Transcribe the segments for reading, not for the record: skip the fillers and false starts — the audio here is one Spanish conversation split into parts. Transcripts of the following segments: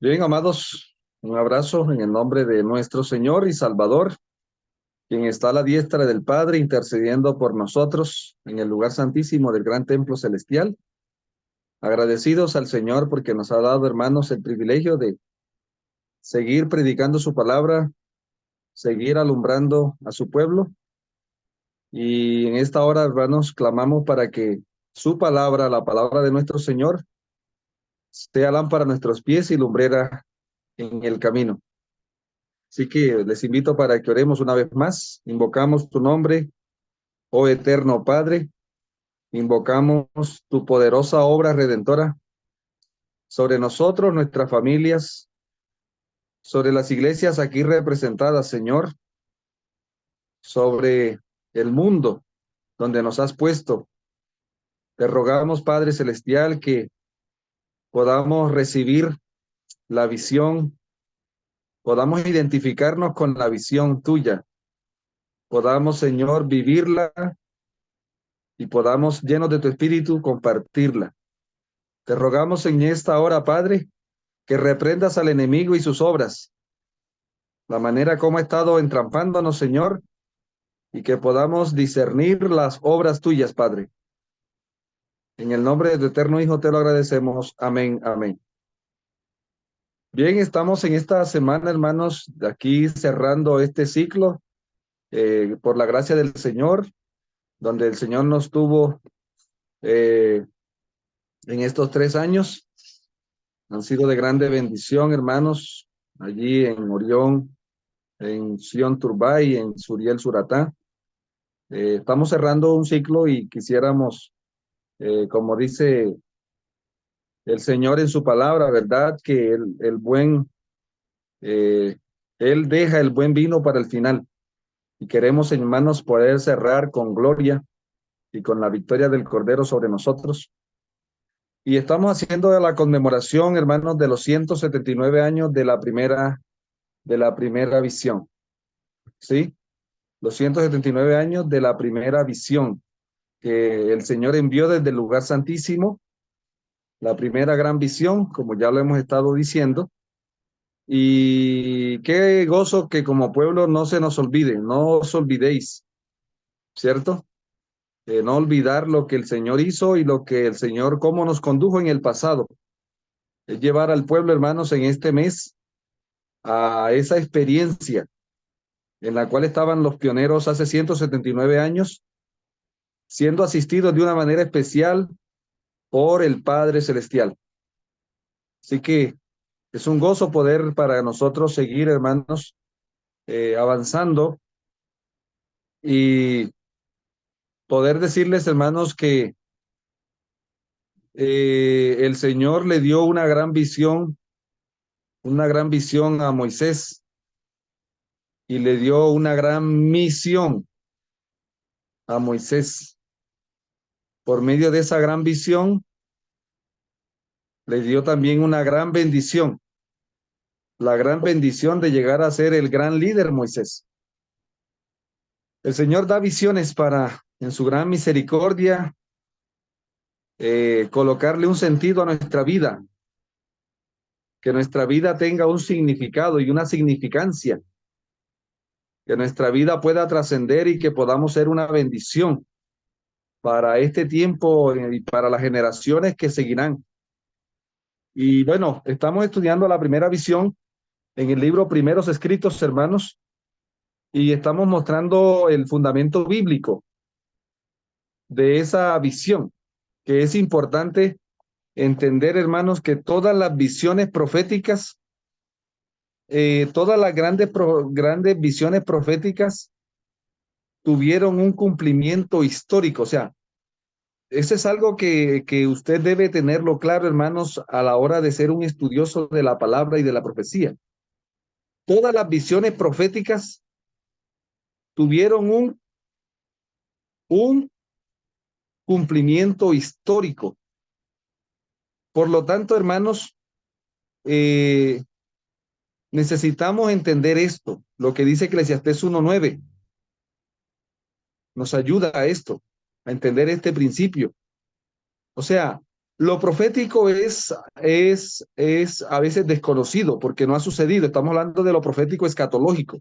Bien, amados, un abrazo en el nombre de nuestro Señor y Salvador, quien está a la diestra del Padre intercediendo por nosotros en el lugar santísimo del gran templo celestial. Agradecidos al Señor porque nos ha dado, hermanos, el privilegio de seguir predicando su palabra, seguir alumbrando a su pueblo. Y en esta hora, hermanos, clamamos para que su palabra, la palabra de nuestro Señor, sea lámpara a nuestros pies y lumbrera en el camino. Así que les invito para que oremos una vez más. Invocamos tu nombre, oh eterno Padre. Invocamos tu poderosa obra redentora sobre nosotros, nuestras familias, sobre las iglesias aquí representadas, Señor, sobre el mundo donde nos has puesto. Te rogamos, Padre Celestial, que podamos recibir la visión, podamos identificarnos con la visión tuya, podamos, Señor, vivirla y podamos, llenos de tu espíritu, compartirla. Te rogamos en esta hora, Padre, que reprendas al enemigo y sus obras, la manera como ha estado entrampándonos, Señor, y que podamos discernir las obras tuyas, Padre. En el nombre de tu eterno Hijo te lo agradecemos. Amén, amén. Bien, estamos en esta semana, hermanos, de aquí cerrando este ciclo, por la gracia del Señor, donde el Señor nos tuvo en estos 3 años. Han sido de grande bendición, hermanos, allí en Orión, en Sion Turbay, en Suriel Suratá. Estamos cerrando un ciclo y quisiéramos, como dice el Señor en su palabra, ¿verdad? Que eh, Él deja el buen vino para el final. Y queremos, hermanos, poder cerrar con gloria y con la victoria del Cordero sobre nosotros. Y estamos haciendo la conmemoración, hermanos, de los 179 años de la primera visión. ¿Sí? Los 179 años de la primera visión que el Señor envió desde el lugar santísimo, la primera gran visión, como ya lo hemos estado diciendo. Y qué gozo que como pueblo no se nos olvide, no os olvidéis, ¿cierto? No olvidar lo que el Señor hizo y lo que el Señor, cómo nos condujo en el pasado. Es llevar al pueblo, hermanos, en este mes a esa experiencia en la cual estaban los pioneros hace 179 años, siendo asistidos de una manera especial por el Padre Celestial. Así que es un gozo poder para nosotros seguir, hermanos, avanzando y poder decirles, hermanos, que el Señor le dio una gran visión a Moisés y le dio una gran misión a Moisés. Por medio de esa gran visión, le dio también una gran bendición, la gran bendición de llegar a ser el gran líder Moisés. El Señor da visiones para, en su gran misericordia, colocarle un sentido a nuestra vida, que nuestra vida tenga un significado y una significancia, que nuestra vida pueda trascender y que podamos ser una bendición para este tiempo y para las generaciones que seguirán. Y bueno, estamos estudiando la primera visión en el libro Primeros Escritos, hermanos, y estamos mostrando el fundamento bíblico de esa visión, que es importante entender, hermanos, que todas las visiones proféticas, todas las grandes visiones proféticas tuvieron un cumplimiento histórico. O sea, eso es algo que usted debe tenerlo claro, hermanos, a la hora de ser un estudioso de la palabra y de la profecía. Todas las visiones proféticas tuvieron un cumplimiento histórico. Por lo tanto, hermanos, eh, necesitamos entender esto, lo que dice Eclesiastés 1:9. Nos ayuda a esto, a entender este principio. O sea, Lo profético es a veces desconocido porque no ha sucedido. Estamos hablando de lo profético escatológico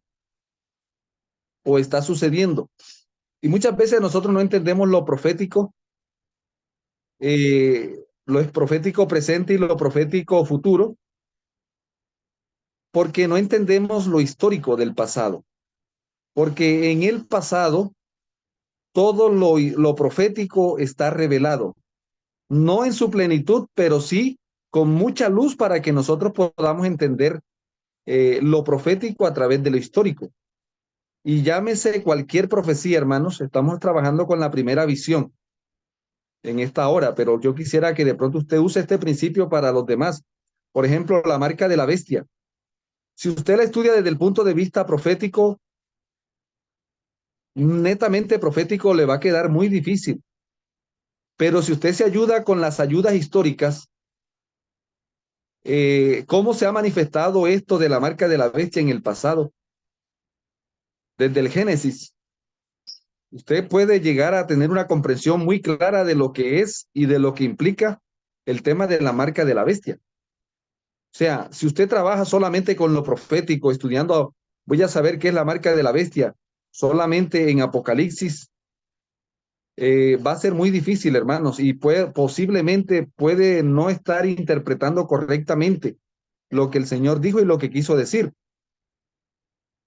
o está sucediendo. Y muchas veces nosotros no entendemos lo es profético presente y lo profético futuro, porque no entendemos lo histórico del pasado. Porque en el pasado todo lo profético está revelado, no en su plenitud, pero sí con mucha luz para que nosotros podamos entender lo profético a través de lo histórico. Y llámese cualquier profecía, hermanos, estamos trabajando con la primera visión en esta hora, pero yo quisiera que de pronto usted use este principio para los demás. Por ejemplo, la marca de la bestia. Si usted la estudia desde el punto de vista profético, netamente profético, le va a quedar muy difícil. Pero si usted se ayuda con las ayudas históricas, ¿cómo se ha manifestado esto de la marca de la bestia en el pasado? Desde el Génesis, usted puede llegar a tener una comprensión muy clara de lo que es y de lo que implica el tema de la marca de la bestia. O sea, si usted trabaja solamente con lo profético, estudiando, voy a saber qué es la marca de la bestia, solamente en Apocalipsis, va a ser muy difícil, hermanos, y posiblemente puede no estar interpretando correctamente lo que el Señor dijo y lo que quiso decir.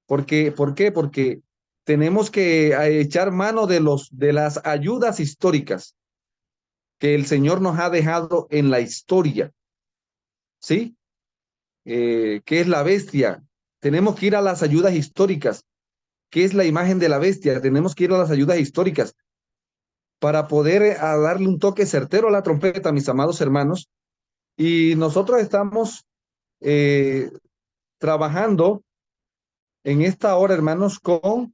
¿Por qué? Porque tenemos que echar mano de las ayudas históricas que el Señor nos ha dejado en la historia, ¿sí? ¿Qué es la bestia? Tenemos que ir a las ayudas históricas. ¿Qué es la imagen de la bestia? Tenemos que ir a las ayudas históricas para poder a darle un toque certero a la trompeta, mis amados hermanos. Y nosotros estamos eh, trabajando en esta hora, hermanos, con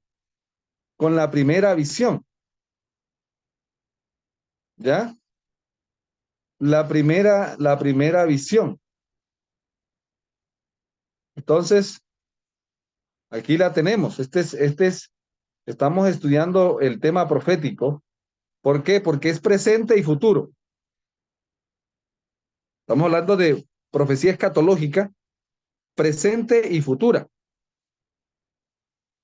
la primera visión, ¿ya? La primera visión. Entonces, aquí la tenemos. Estamos estudiando el tema profético. ¿Por qué? Porque es presente y futuro. Estamos hablando de profecía escatológica, presente y futura.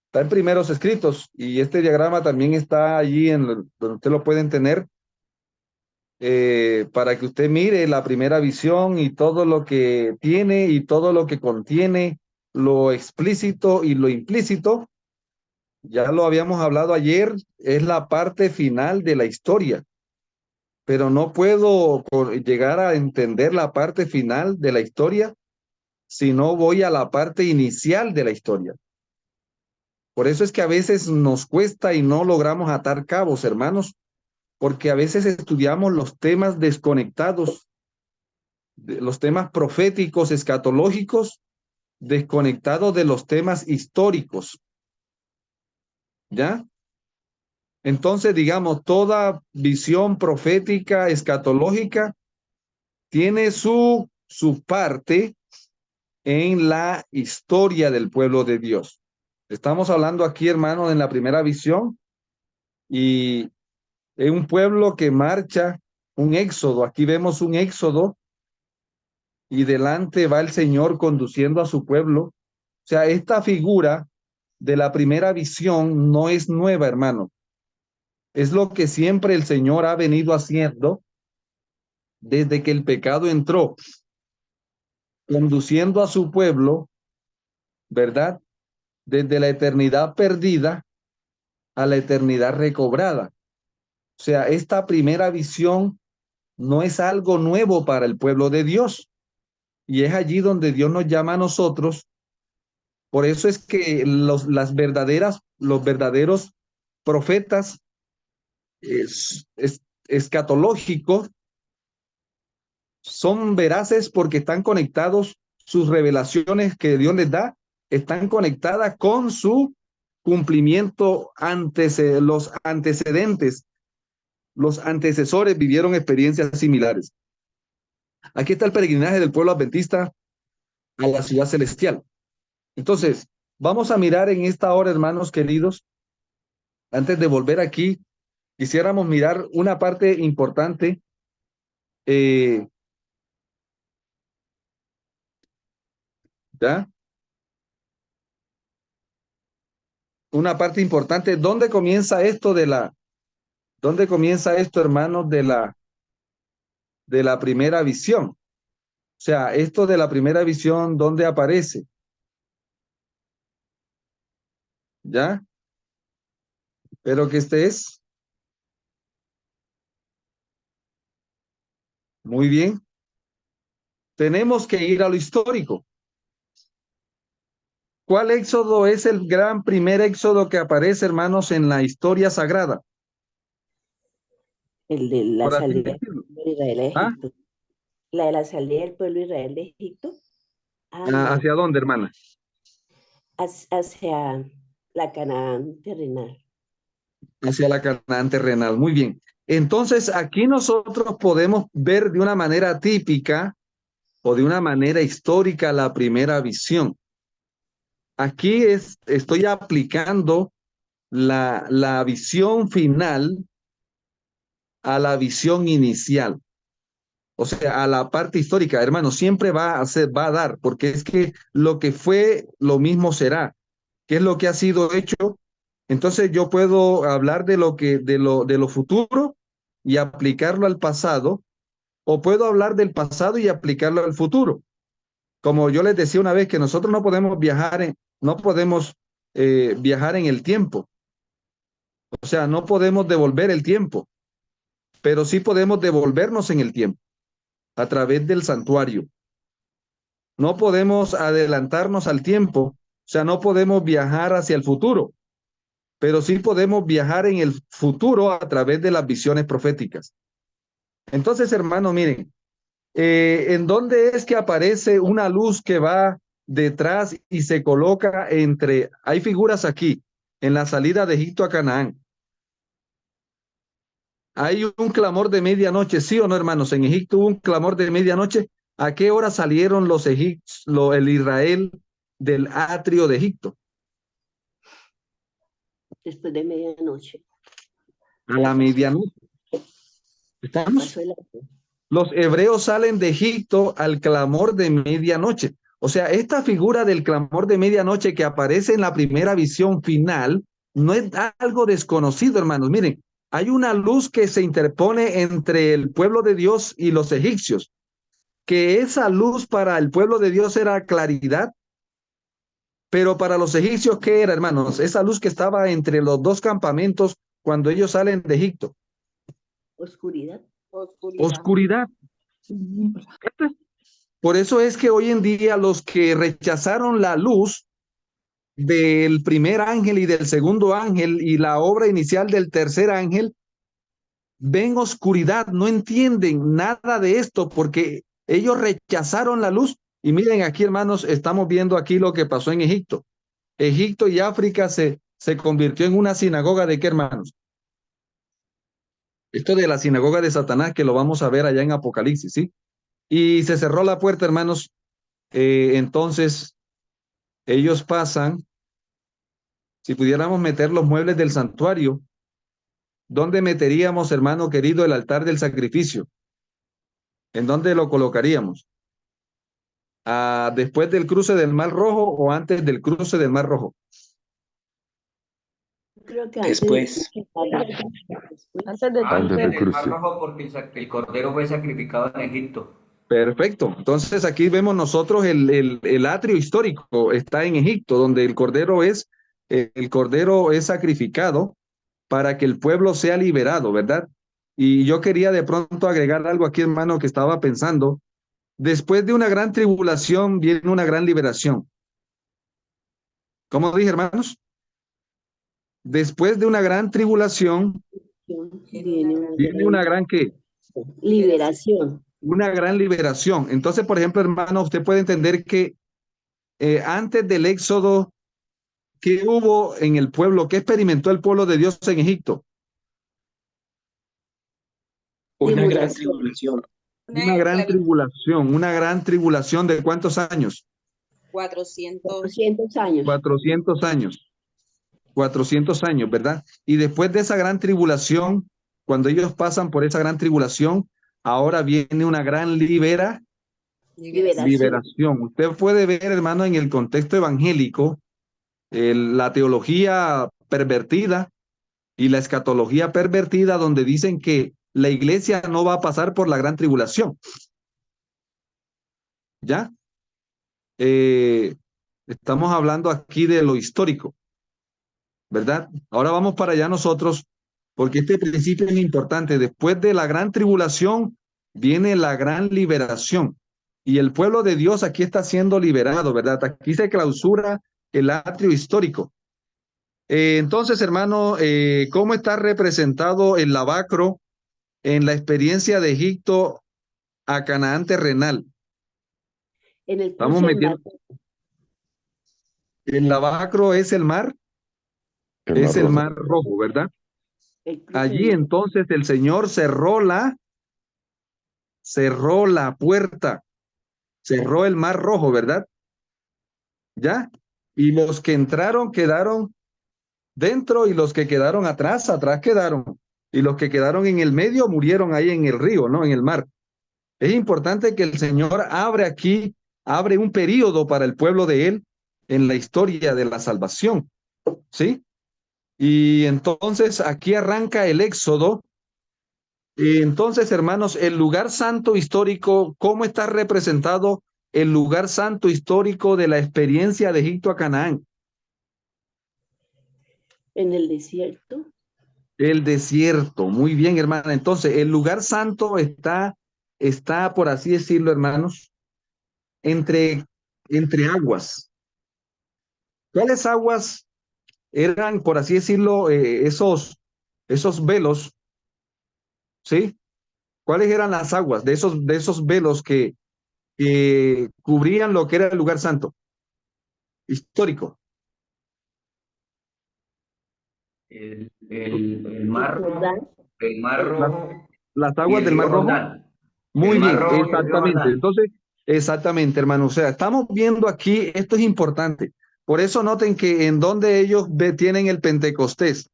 Está en primeros escritos y este diagrama también está allí donde usted lo pueden tener para que usted mire la primera visión y todo lo que tiene y todo lo que contiene, lo explícito y lo implícito. Ya lo habíamos hablado ayer, es la parte final de la historia, pero no puedo llegar a entender la parte final de la historia si no voy a la parte inicial de la historia. Por eso es que a veces nos cuesta y no logramos atar cabos, hermanos, porque a veces estudiamos los temas desconectados, los temas proféticos, escatológicos, desconectados de los temas históricos, ¿ya? Entonces, digamos, toda visión profética, escatológica, tiene su parte en la historia del pueblo de Dios. Estamos hablando aquí, hermano, en la primera visión y es un pueblo que marcha, un éxodo. Aquí vemos un éxodo y delante va el Señor conduciendo a su pueblo. O sea, esta figura de la primera visión no es nueva, hermano. Es lo que siempre el Señor ha venido haciendo desde que el pecado entró, conduciendo a su pueblo, ¿verdad? Desde la eternidad perdida a la eternidad recobrada. O sea, esta primera visión no es algo nuevo para el pueblo de Dios. Y es allí donde Dios nos llama a nosotros. Por eso es que los verdaderos profetas escatológicos son veraces porque están conectados, sus revelaciones que Dios les da están conectadas con su cumplimiento los antecedentes, los antecesores vivieron experiencias similares. Aquí está el peregrinaje del pueblo adventista a la ciudad celestial. Entonces, vamos a mirar en esta hora, hermanos queridos, antes de volver aquí, quisiéramos mirar una parte importante ¿Ya? Una parte importante. ¿Dónde comienza esto, hermanos, de la primera visión? O sea, esto de la primera visión, ¿dónde aparece? ¿Ya? Pero que este es muy bien. Tenemos que ir a lo histórico. ¿Cuál éxodo es el gran primer éxodo que aparece, hermanos, en la historia sagrada? El de la Por así salida del decirlo. pueblo de Israel de ¿Ah? Egipto. La de la salida del pueblo de Israel de Egipto. Ah, no. ¿Hacia dónde, hermana? Hacia la Canaán terrenal. Hacia la Canaán terrenal. Muy bien. Entonces, aquí nosotros podemos ver de una manera típica o de una manera histórica la primera visión. Aquí estoy aplicando la visión final a la visión inicial. O sea, a la parte histórica, hermano, siempre va a dar, porque es que lo que fue, lo mismo será. ¿Qué es lo que ha sido hecho? Entonces yo puedo hablar de lo futuro y aplicarlo al pasado, o puedo hablar del pasado y aplicarlo al futuro. Como yo les decía una vez que nosotros no podemos viajar en el tiempo. O sea, no podemos devolver el tiempo, pero sí podemos devolvernos en el tiempo a través del santuario. No podemos adelantarnos al tiempo, o sea, no podemos viajar hacia el futuro, pero sí podemos viajar en el futuro a través de las visiones proféticas. Entonces, hermano, miren, ¿en dónde es que aparece una luz que va detrás y se coloca entre, hay figuras aquí, en la salida de Egipto a Canaán? Hay un clamor de medianoche, ¿sí o no, hermanos? En Egipto hubo un clamor de medianoche. ¿A qué hora salieron los egipcios, el Israel del atrio de Egipto? Después de medianoche. A la medianoche. Pasó ¿Estamos? el Los hebreos salen de Egipto al clamor de medianoche. O sea, esta figura del clamor de medianoche que aparece en la primera visión final no es algo desconocido, hermanos. Miren, hay una luz que se interpone entre el pueblo de Dios y los egipcios, que esa luz para el pueblo de Dios era claridad, pero para los egipcios, ¿qué era, hermanos? Esa luz que estaba entre los dos campamentos cuando ellos salen de Egipto. oscuridad. Oscuridad. Por eso es que hoy en día los que rechazaron la luz del primer ángel y del segundo ángel y la obra inicial del tercer ángel, ven oscuridad, no entienden nada de esto porque ellos rechazaron la luz. Y miren aquí, hermanos, estamos viendo aquí lo que pasó en Egipto. Egipto y África se convirtió en una sinagoga de qué, hermanos? Esto de la sinagoga de Satanás, que lo vamos a ver allá en Apocalipsis, ¿sí? Y se cerró la puerta, hermanos. Entonces, ellos pasan, si pudiéramos meter los muebles del santuario, ¿dónde meteríamos, hermano querido, el altar del sacrificio? ¿En dónde lo colocaríamos? ¿Después del cruce del Mar Rojo o antes del cruce del Mar Rojo? Creo que Después. antes de Antes del Mar Rojo, porque el cordero fue sacrificado en Egipto. Perfecto. Entonces aquí vemos nosotros el atrio histórico, está en Egipto, donde el cordero es sacrificado para que el pueblo sea liberado, ¿verdad? Y yo quería de pronto agregar algo aquí, hermano, que estaba pensando. Después de una gran tribulación viene una gran liberación. ¿Cómo dije, hermanos? Después de una gran tribulación viene una gran ¿qué? Liberación. Una gran liberación. Entonces, por ejemplo, hermano, usted puede entender que antes del éxodo, ¿qué hubo en el pueblo? ¿Qué experimentó el pueblo de Dios en Egipto? Una gran tribulación. Una gran tribulación de ¿cuántos años? 400 años. 400 años. 400 años, ¿verdad? Y después de esa gran tribulación, cuando ellos pasan por esa gran tribulación, ahora viene una gran Liberación. liberación. Usted puede ver, hermano, en el contexto evangélico, la teología pervertida y la escatología pervertida, donde dicen que la iglesia no va a pasar por la gran tribulación. ¿Ya? Estamos hablando aquí de lo histórico, ¿verdad? Ahora vamos para allá nosotros, porque este principio es importante. Después de la gran tribulación viene la gran liberación. Y el pueblo de Dios aquí está siendo liberado, ¿verdad? Aquí se clausura el atrio histórico. Entonces, hermano, ¿cómo está representado el lavacro en la experiencia de Egipto a Canaán terrenal? En el Estamos cruce del mar. metiendo. El lavacro es el mar, El Mar es el Rojo. mar rojo, ¿verdad? El cruce Allí del mar. entonces el Señor cerró la puerta, cerró el mar rojo, ¿verdad? ¿Ya? Y los que entraron quedaron dentro y los que quedaron atrás, atrás quedaron. Y los que quedaron en el medio murieron ahí en el río, ¿no? En el mar. Es importante que el Señor abre un período para el pueblo de Él en la historia de la salvación, ¿sí? Y entonces aquí arranca el Éxodo. Y entonces, hermanos, el lugar santo histórico, ¿cómo está representado el lugar santo histórico de la experiencia de Egipto a Canaán? En el desierto. El desierto, muy bien, hermana. Entonces, el lugar santo está, por así decirlo, hermanos, entre, entre aguas. ¿Cuáles aguas eran, por así decirlo, esos velos, ¿sí? ¿Cuáles eran las aguas de esos velos que cubrían lo que era el lugar santo histórico? El mar Jordán. rojo, el mar Las, rojo las y aguas el del río Mar Rojo. Jordán. El Muy mar bien, rojo y el río exactamente. Jordán. Entonces, exactamente, hermano. O sea, estamos viendo aquí, esto es importante. Por eso noten que en donde ellos tienen el Pentecostés,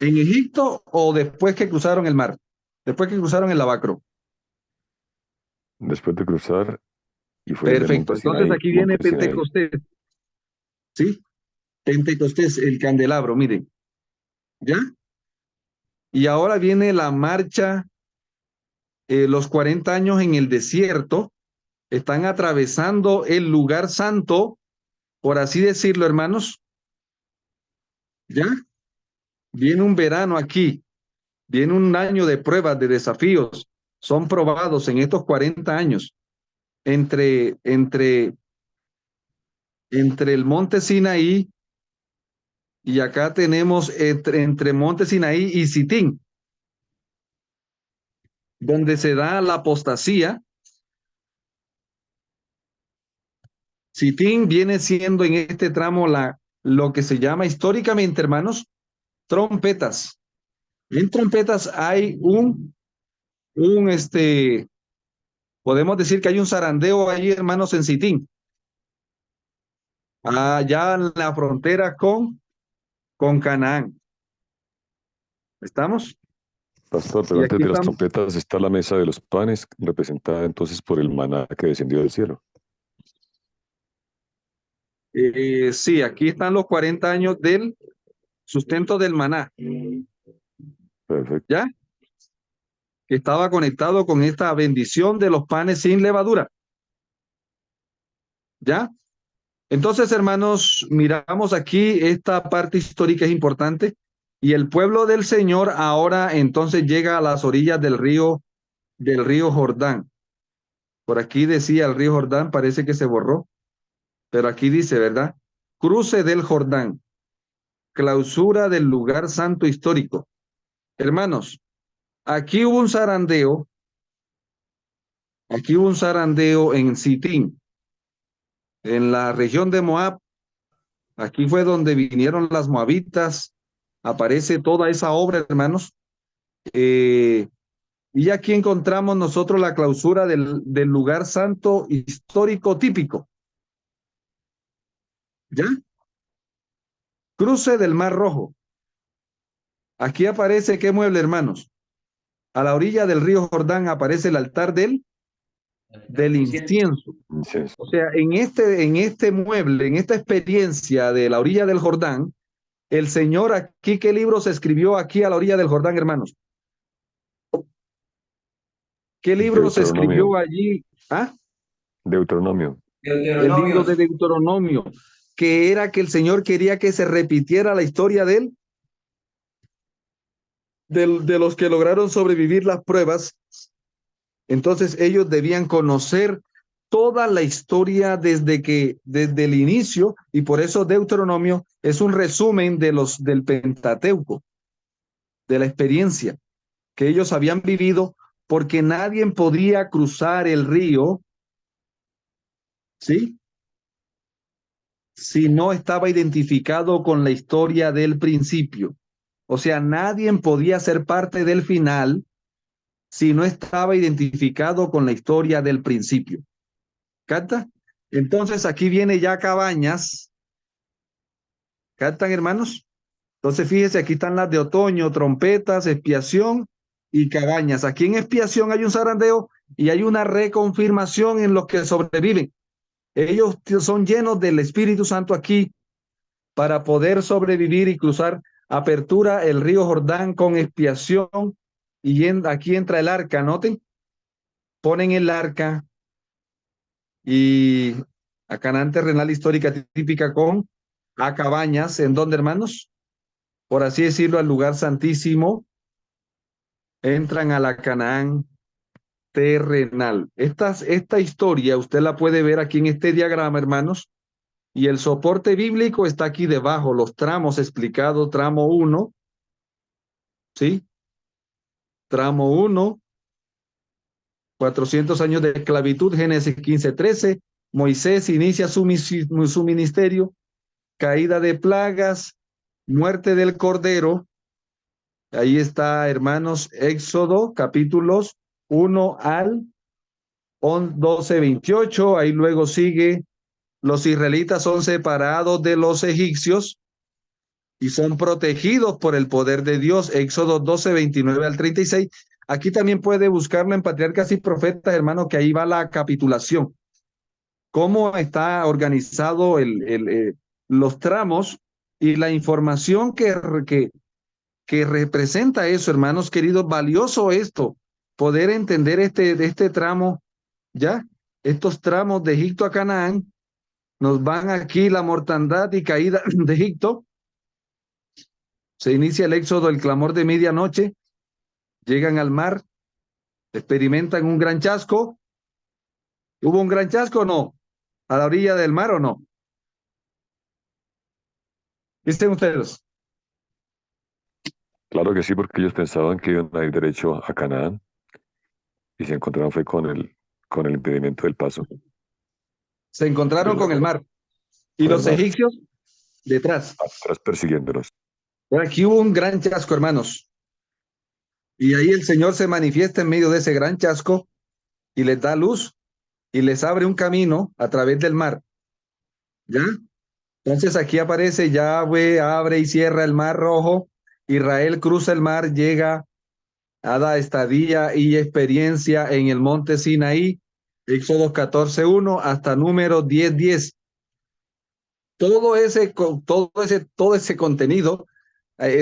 en Egipto o después que cruzaron el mar, después que cruzaron el Lavacro. Después de cruzar y fue en el Perfecto. monte Entonces Sinaí. aquí viene Monte Sinaí. Pentecostés, ¿sí? Pentecostés, el candelabro, miren, ¿ya? Y ahora viene la marcha, los 40 años en el desierto, están atravesando el lugar santo, por así decirlo, hermanos, ¿ya? Viene un verano aquí, viene un año de pruebas, de desafíos, son probados en estos 40 años entre el monte Sinaí y acá tenemos entre monte Sinaí y Sitín, donde se da la apostasía. Sitín viene siendo en este tramo lo que se llama históricamente, hermanos, trompetas. En trompetas hay podemos decir que hay un zarandeo ahí, hermanos, en Sitín, allá en la frontera con Canaán. ¿Estamos? Pastor, pero Y antes aquí de las estamos. trompetas está la mesa de los panes, representada entonces por el maná que descendió del cielo. Sí, aquí están los 40 años del sustento del maná, Perfecto. ¿ya? Que estaba conectado con esta bendición de los panes sin levadura, ¿ya? Entonces, hermanos, miramos aquí esta parte histórica es importante y el pueblo del Señor ahora entonces llega a las orillas del río Jordán. Por aquí decía el río Jordán, parece que se borró, pero aquí dice, ¿verdad? Cruce del Jordán, clausura del lugar santo histórico. Hermanos, aquí hubo un zarandeo, en Sitín, en la región de Moab. Aquí fue donde vinieron las moabitas, aparece toda esa obra, hermanos. Y aquí encontramos nosotros la clausura del lugar santo histórico típico. ¿Ya? Cruce del Mar Rojo. Aquí aparece qué mueble, hermanos. A la orilla del río Jordán aparece el altar del incienso. Incienso. O sea, en este mueble, en esta experiencia de la orilla del Jordán, el Señor aquí, ¿qué libro se escribió aquí a la orilla del Jordán, hermanos? ¿Qué libro se Deuteronomio. escribió allí? ¿Ah? Deuteronomio. El libro de Deuteronomio, que era que el Señor quería que se repitiera la historia de los que lograron sobrevivir las pruebas. Entonces ellos debían conocer toda la historia desde el inicio, y por eso Deuteronomio es un resumen del Pentateuco, de la experiencia que ellos habían vivido, porque nadie podía cruzar el río, ¿sí?, si no estaba identificado con la historia del principio. O sea, nadie podía ser parte del final si no estaba identificado con la historia del principio. ¿Capta? Entonces aquí viene ya Cabañas. ¿Captan, hermanos? Entonces fíjese, aquí están las de otoño, trompetas, expiación y Cabañas. Aquí en expiación hay un zarandeo y hay una reconfirmación en los que sobreviven. Ellos son llenos del Espíritu Santo aquí para poder sobrevivir y cruzar. Apertura el río Jordán con expiación, y aquí entra el arca. Noten, ponen el arca y a Canaán terrenal histórica típica con a Cabañas, ¿en dónde, hermanos? Por así decirlo, al lugar santísimo. Entran a la Canaán terrenal. Esta historia usted la puede ver aquí en este diagrama, hermanos, y el soporte bíblico está aquí debajo, los tramos explicados, tramo 1, ¿sí? Tramo 1, 400 años de esclavitud, Génesis 15:13, Moisés inicia su ministerio, caída de plagas, muerte del Cordero. Ahí está, hermanos, Éxodo, capítulos 1 al 12:28. Ahí luego sigue, los israelitas son separados de los egipcios y son protegidos por el poder de Dios. Éxodo 12:29 al 36. Aquí también puede buscarlo en Patriarcas y Profetas, hermano, que ahí va la capitulación. Cómo está organizado los tramos y la información que representa eso, hermanos queridos. Valioso esto, poder entender este tramo, ¿ya? Estos tramos de Egipto a Canaán, nos van aquí la mortandad y caída de Egipto. Se inicia el éxodo, el clamor de medianoche, llegan al mar, experimentan un gran chasco. ¿Hubo un gran chasco o no? ¿A la orilla del mar o no? ¿Visten ustedes? Claro que sí, porque ellos pensaban que iban a ir derecho a Canaán y se encontraron fue con el impedimento del paso. Se encontraron con el mar y Con el los mar. egipcios detrás. Atrás persiguiéndolos. Pero aquí hubo un gran chasco, hermanos. Y ahí el Señor se manifiesta en medio de ese gran chasco y les da luz y les abre un camino a través del mar. ¿Ya? Entonces aquí aparece Yahweh, abre y cierra el mar Rojo. Israel cruza el mar, llega a la estadía y experiencia en el monte Sinaí. Éxodo 14:1 hasta número 10:10. Todo ese contenido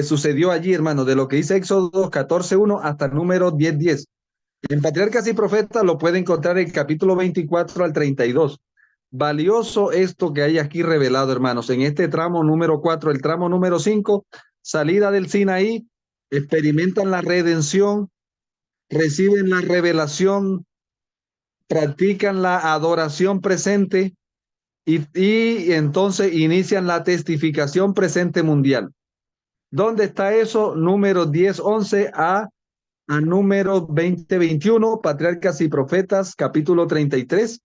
sucedió allí, hermano, de lo que dice Éxodo 14:1 hasta número 10:10. En Patriarcas y Profetas lo puede encontrar en capítulo 24 al 32. Valioso esto que hay aquí revelado, hermanos, en este tramo número 4, el tramo número 5, salida del Sinaí, experimentan la redención, reciben la revelación, practican la adoración presente y entonces inician la testificación presente mundial. ¿Dónde está eso? Número 10:11 a número 20:21, Patriarcas y Profetas, capítulo 33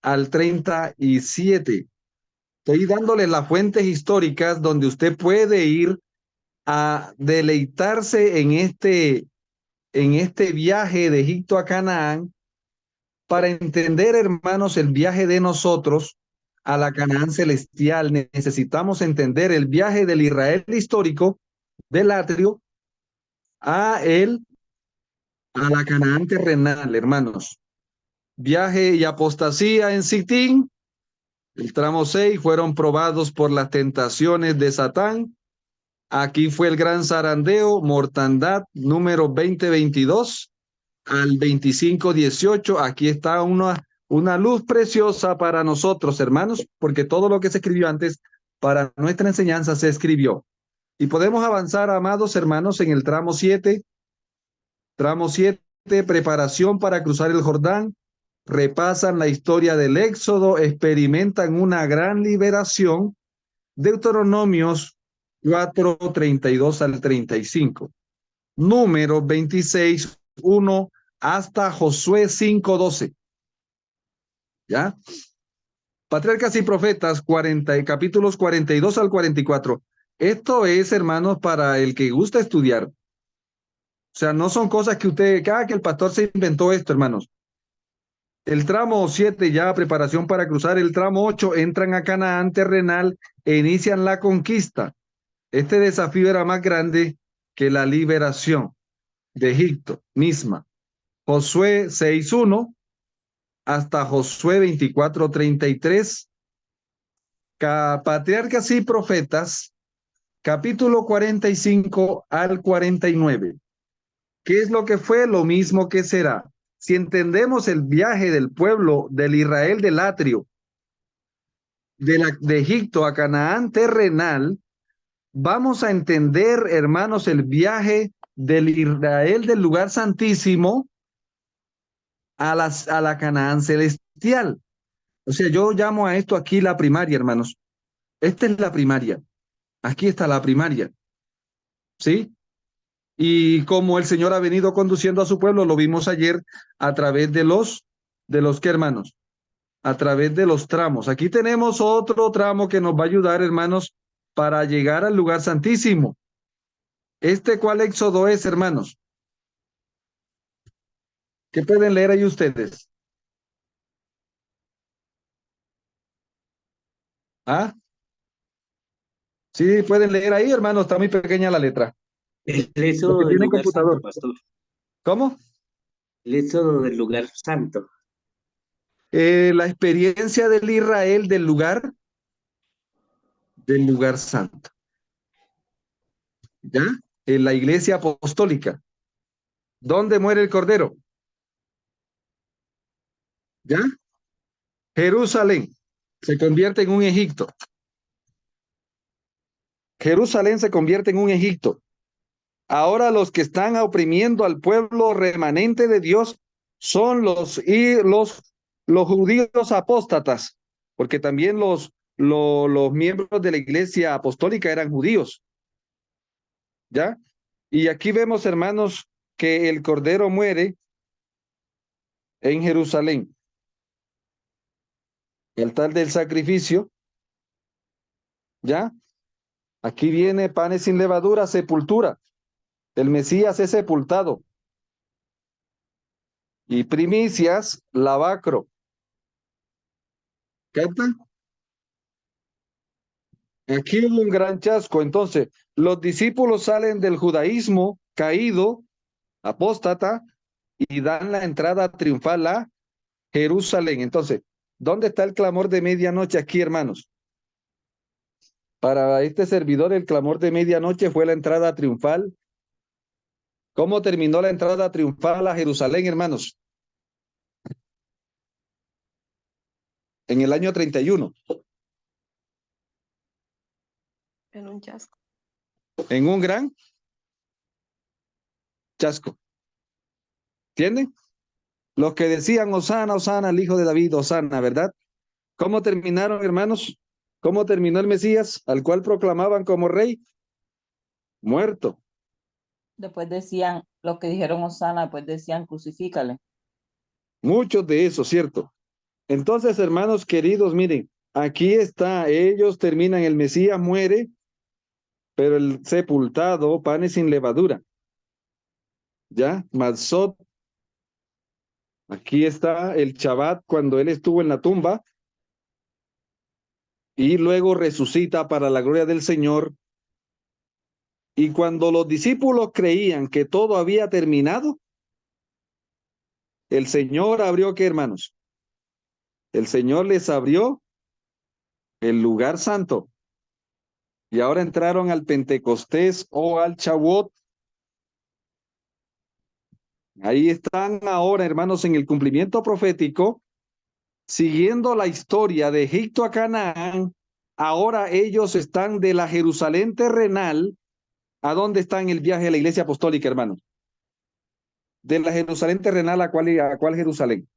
al 37. Estoy dándole las fuentes históricas donde usted puede ir a deleitarse en este viaje de Egipto a Canaán para entender, hermanos, el viaje de nosotros a la Canaán celestial. Necesitamos entender el viaje del Israel histórico, del atrio, a el a la Canaán terrenal, hermanos. Viaje y apostasía en Sitín. El tramo 6 fueron probados por las tentaciones de Satán. Aquí fue el gran zarandeo, mortandad número 2022 al 2518. Aquí está una luz preciosa para nosotros, hermanos, porque todo lo que se escribió antes para nuestra enseñanza se escribió. Y podemos avanzar, amados hermanos, en el tramo 7. Tramo 7, preparación para cruzar el Jordán. Repasan la historia del Éxodo, experimentan una gran liberación. Deuteronomios 4:32 al 35. Números 26:1 hasta Josué 5:12. ¿Ya? Patriarcas y Profetas, capítulos 42 al 44. Esto es, hermanos, para el que gusta estudiar. O sea, no son cosas que que el pastor se inventó esto, hermanos. El tramo 7, ya preparación para cruzar. El tramo 8, entran a Canaán terrenal e inician la conquista. Este desafío era más grande que la liberación de Egipto misma. Josué 6:1 hasta Josué 24:33. Patriarcas y Profetas, capítulo 45 al 49. ¿Qué es lo que fue? Lo mismo que será. Si entendemos el viaje del pueblo del Israel del atrio, de Egipto a Canaán terrenal, vamos a entender, hermanos, el viaje del Israel del lugar santísimo a la Canaán celestial. O sea, yo llamo a esto aquí la primaria, hermanos. Esta es la primaria. Aquí está la primaria. ¿Sí? Y como el Señor ha venido conduciendo a su pueblo, lo vimos ayer a través de los ¿qué, hermanos? A través de los tramos. Aquí tenemos otro tramo que nos va a ayudar, hermanos, para llegar al lugar santísimo. ¿Cuál éxodo es, hermanos? ¿Qué pueden leer ahí ustedes? ¿Ah? Sí, pueden leer ahí, hermanos, está muy pequeña la letra. El Los que éxodo del tienen lugar santo, computador. pastor. ¿Cómo? El éxodo del lugar santo. La experiencia del Israel del lugar santo. ¿Ya? En la iglesia apostólica. ¿Dónde muere el Cordero? ¿Ya? Jerusalén se convierte en un Egipto. Jerusalén se convierte en un Egipto. Ahora los que están oprimiendo al pueblo remanente de Dios son los judíos apóstatas, porque también los miembros de la iglesia apostólica eran judíos. ¿Ya? Y aquí vemos, hermanos, que el Cordero muere en Jerusalén. El altar del sacrificio. ¿Ya? Aquí viene panes sin levadura, sepultura. El Mesías es sepultado. Y primicias, lavacro. ¿Captan? Aquí hubo un gran chasco. Entonces, los discípulos salen del judaísmo caído, apóstata, y dan la entrada triunfal a Jerusalén. Entonces, ¿dónde está el clamor de medianoche aquí, hermanos? Para este servidor, el clamor de medianoche fue la entrada triunfal. ¿Cómo terminó la entrada triunfal a Jerusalén, hermanos? En el año 31. En un chasco. En un gran chasco. ¿Entienden? Los que decían, Hosana, Hosana, el hijo de David, Hosana, ¿verdad? ¿Cómo terminaron, hermanos? ¿Cómo terminó el Mesías, al cual proclamaban como rey? Muerto. Después decían, lo que dijeron Osana, después decían, crucifícale. Muchos de esos, ¿cierto? Entonces, hermanos queridos, miren, aquí está, ellos terminan, el Mesías muere, pero el sepultado, panes sin levadura. ¿Ya? Matzot. Aquí está el Shabbat cuando él estuvo en la tumba y luego resucita para la gloria del Señor. Y cuando los discípulos creían que todo había terminado, El Señor abrió, ¿qué, hermanos? El Señor les abrió el lugar santo. Y ahora entraron al Pentecostés o al Shavuot. Ahí están ahora, hermanos, en el cumplimiento profético, siguiendo la historia de Egipto a Canaán. Ahora ellos están de la Jerusalén terrenal. ¿A dónde está en el viaje de la iglesia apostólica, hermanos? De la Jerusalén terrenal, ¿a cuál Jerusalén?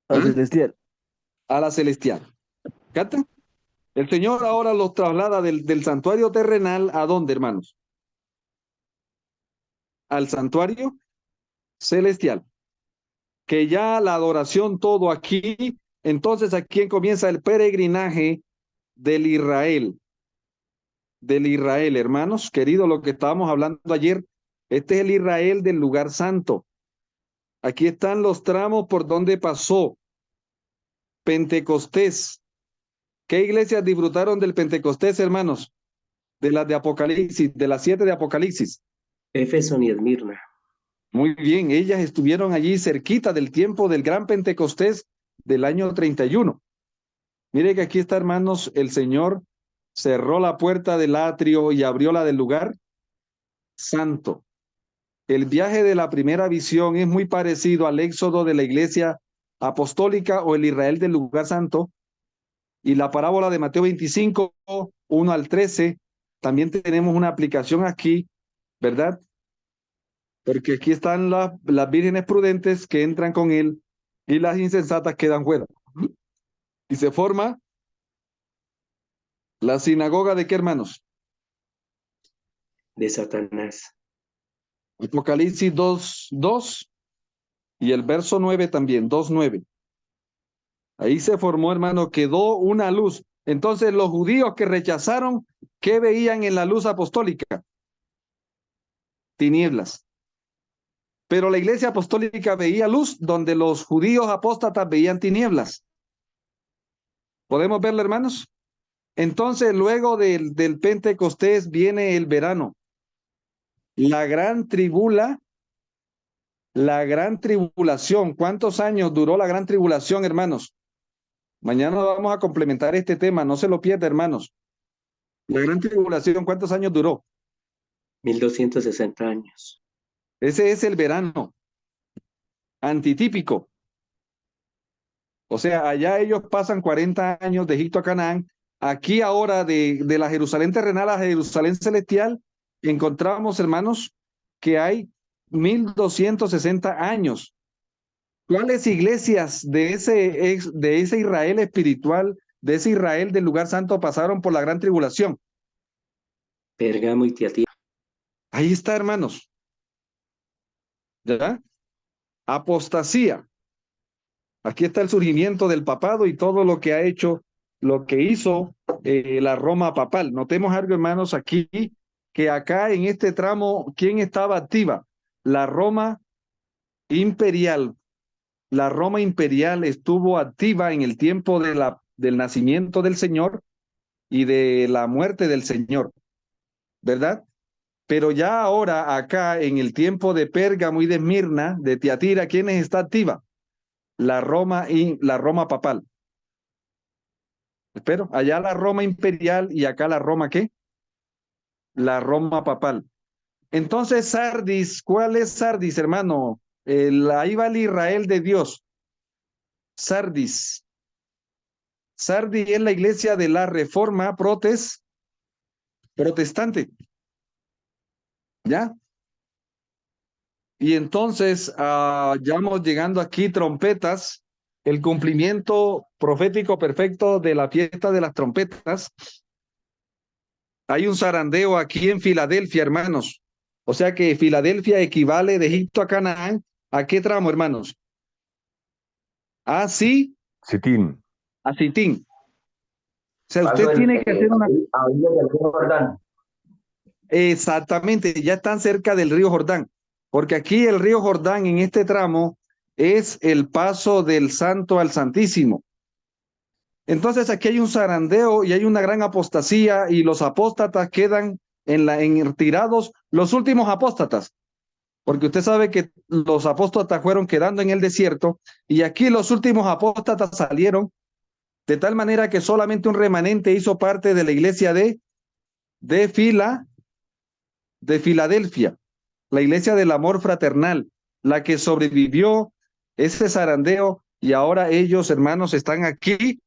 Al celestial. A la celestial. ¿Cata? El Señor ahora los traslada del santuario terrenal, ¿a dónde, hermanos? Al santuario celestial. Que ya la adoración todo aquí, entonces aquí comienza el peregrinaje del Israel. Del Israel, hermanos, querido, lo que estábamos hablando ayer, este es el Israel del lugar santo. Aquí están los tramos por donde pasó Pentecostés. ¿Qué iglesias disfrutaron del Pentecostés, hermanos? De las de Apocalipsis, de las 7 de Apocalipsis. Éfeso y Esmirna. Muy bien, ellas estuvieron allí cerquita del tiempo del gran Pentecostés del año 31. Mire que aquí está, hermanos, el Señor cerró la puerta del atrio y abrió la del lugar santo. El viaje de la primera visión es muy parecido al éxodo de la iglesia apostólica o el Israel del lugar santo. Y la parábola de Mateo 25, 1 al 13, también tenemos una aplicación aquí, ¿verdad? Porque aquí están las vírgenes prudentes que entran con él y las insensatas quedan fuera. Y se forma la sinagoga de qué, hermanos? De Satanás. Apocalipsis 2:2 y el verso 9 también, 2:9. Ahí se formó, hermano, quedó una luz. Entonces los judíos que rechazaron, ¿qué veían en la luz apostólica? Tinieblas. Pero la iglesia apostólica veía luz donde los judíos apóstatas veían tinieblas. ¿Podemos verlo, hermanos? Entonces, luego del Pentecostés viene el verano. La gran tribulación. ¿Cuántos años duró la gran tribulación, hermanos? Mañana vamos a complementar este tema, no se lo pierda, hermanos. La gran tribulación, ¿cuántos años duró? 1260 años. Ese es el verano antitípico. O sea, allá ellos pasan 40 años de Egipto a Canaán. Aquí ahora de la Jerusalén terrenal a Jerusalén celestial, encontramos, hermanos, que hay 1260 años. ¿Cuáles iglesias de ese Israel espiritual, de ese Israel del lugar santo pasaron por la gran tribulación? Pérgamo y Tiatira. Ahí está, hermanos. ¿Ya? Apostasía. Aquí está el surgimiento del papado y todo lo que ha hecho, lo que hizo la Roma papal. Notemos algo, hermanos, aquí, que acá en este tramo, ¿quién estaba activa? La Roma imperial. La Roma imperial estuvo activa en el tiempo del nacimiento del Señor y de la muerte del Señor, ¿verdad? Pero ya ahora acá en el tiempo de Pérgamo y de Esmirna, de Tiatira, ¿quién está activa? La Roma papal. Espero, allá la Roma imperial y acá la Roma ¿qué? La Roma papal. Entonces Sardis, ¿cuál es Sardis, hermano? Ahí va el Israel de Dios. Sardis. Sardis es la iglesia de la Reforma protestante. ¿Ya? Y entonces ya vamos llegando aquí, trompetas, el cumplimiento profético perfecto de la fiesta de las trompetas. Hay un zarandeo aquí en Filadelfia, hermanos. O sea que Filadelfia equivale de Egipto a Canaán. ¿A qué tramo, hermanos? A Sitín. a Sitín. O sea, usted tiene que hacer una... Exactamente, ya están cerca del río Jordán. Porque aquí el río Jordán en este tramo es el paso del Santo al Santísimo. Entonces aquí hay un zarandeo y hay una gran apostasía y los apóstatas quedan retirados los últimos apóstatas, porque usted sabe que los apóstatas fueron quedando en el desierto y aquí los últimos apóstatas salieron de tal manera que solamente un remanente hizo parte de la iglesia de Filadelfia, la iglesia del amor fraternal, la que sobrevivió ese zarandeo y ahora ellos, hermanos, están aquí.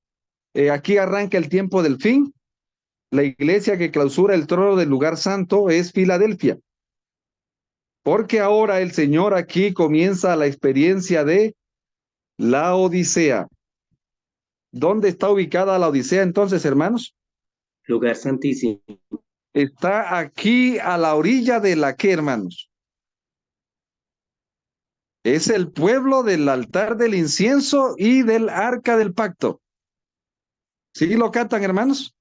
Aquí arranca el tiempo del fin. La iglesia que clausura el trono del lugar santo es Filadelfia. Porque ahora el Señor aquí comienza la experiencia de la Odisea. ¿Dónde está ubicada la Odisea entonces, hermanos? Lugar santísimo. Está aquí a la orilla de la que, hermanos. Es el pueblo del altar del incienso y del arca del pacto. ¿Sí lo captan, hermanos?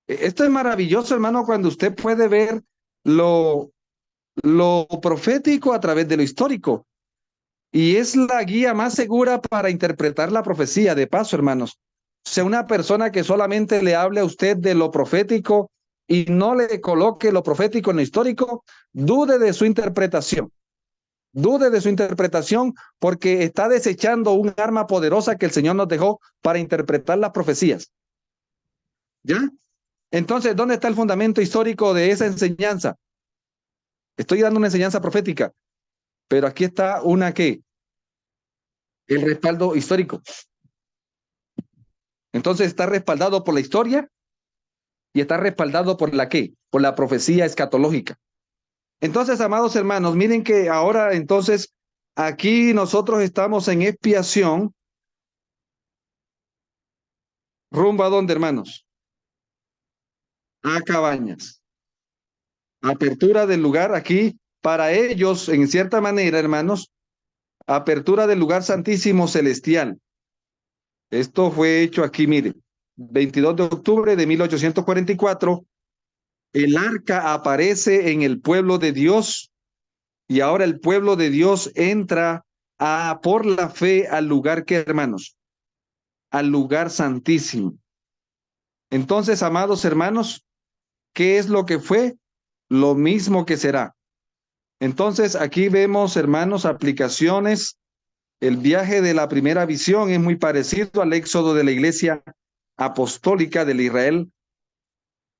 Esto es maravilloso, hermano, cuando usted puede ver lo profético a través de lo histórico. Y es la guía más segura para interpretar la profecía. De paso, hermanos, sea una persona que solamente le hable a usted de lo profético y no le coloque lo profético en lo histórico, dude de su interpretación. Dude de su interpretación porque está desechando un arma poderosa que el Señor nos dejó para interpretar las profecías. ¿Ya? Entonces, ¿dónde está el fundamento histórico de esa enseñanza? Estoy dando una enseñanza profética, pero aquí está una que el respaldo histórico. Entonces está respaldado por la historia y está respaldado por la ¿qué? Por la profecía escatológica. Entonces, amados hermanos, miren que ahora entonces aquí nosotros estamos en expiación. ¿Rumbo a dónde, hermanos? A Cabañas. Apertura del lugar aquí para ellos, en cierta manera, hermanos, apertura del lugar santísimo celestial. Esto fue hecho aquí, mire, 22 de octubre de 1844, el arca aparece en el pueblo de Dios y ahora el pueblo de Dios entra por la fe al lugar que, hermanos, al lugar santísimo. Entonces, amados hermanos, ¿qué es lo que fue? Lo mismo que será. Entonces, aquí vemos, hermanos, aplicaciones. El viaje de la primera visión es muy parecido al éxodo de la iglesia apostólica del Israel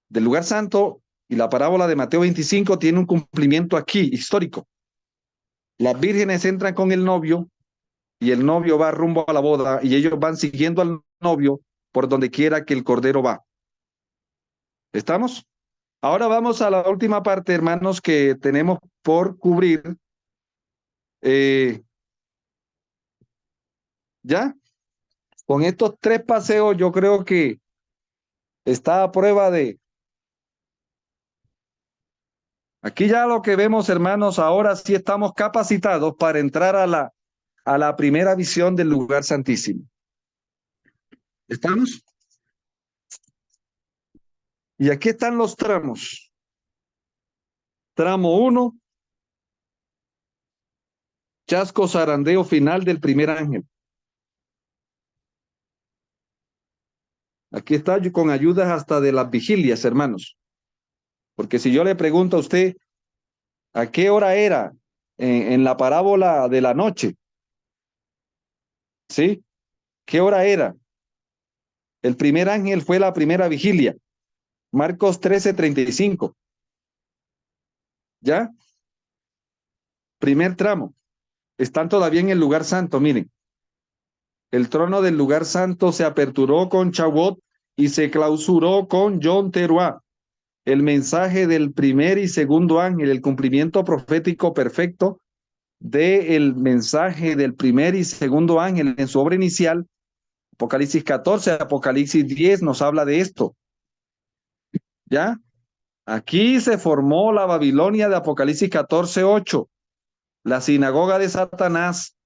del lugar santo, y la parábola de Mateo 25 tiene un cumplimiento aquí, histórico. Las vírgenes entran con el novio y el novio va rumbo a la boda y ellos van siguiendo al novio por donde quiera que el cordero va. ¿Estamos? Ahora vamos a la última parte, hermanos, que tenemos por cubrir. ¿Ya? Con estos 3 paseos yo creo que está a prueba de... Aquí ya lo que vemos, hermanos, ahora sí estamos capacitados para entrar a la primera visión del lugar santísimo. ¿Estamos? Y aquí están los tramos. Tramo 1, chasco zarandeo final del primer ángel. Aquí está con ayudas hasta de las vigilias, hermanos. Porque si yo le pregunto a usted, ¿a qué hora era en la parábola de la noche? ¿Sí? ¿Qué hora era? El primer ángel fue la primera vigilia. Marcos 13:35. ¿Ya? Primer tramo. Están todavía en el lugar santo, miren. El trono del lugar santo se aperturó con Chawot y se clausuró con Yom Teruah. El mensaje del primer y segundo ángel, el cumplimiento profético perfecto del mensaje del primer y segundo ángel en su obra inicial. Apocalipsis 14, Apocalipsis 10 nos habla de esto. ¿Ya? Aquí se formó la Babilonia de Apocalipsis 14:8, la sinagoga de Satanás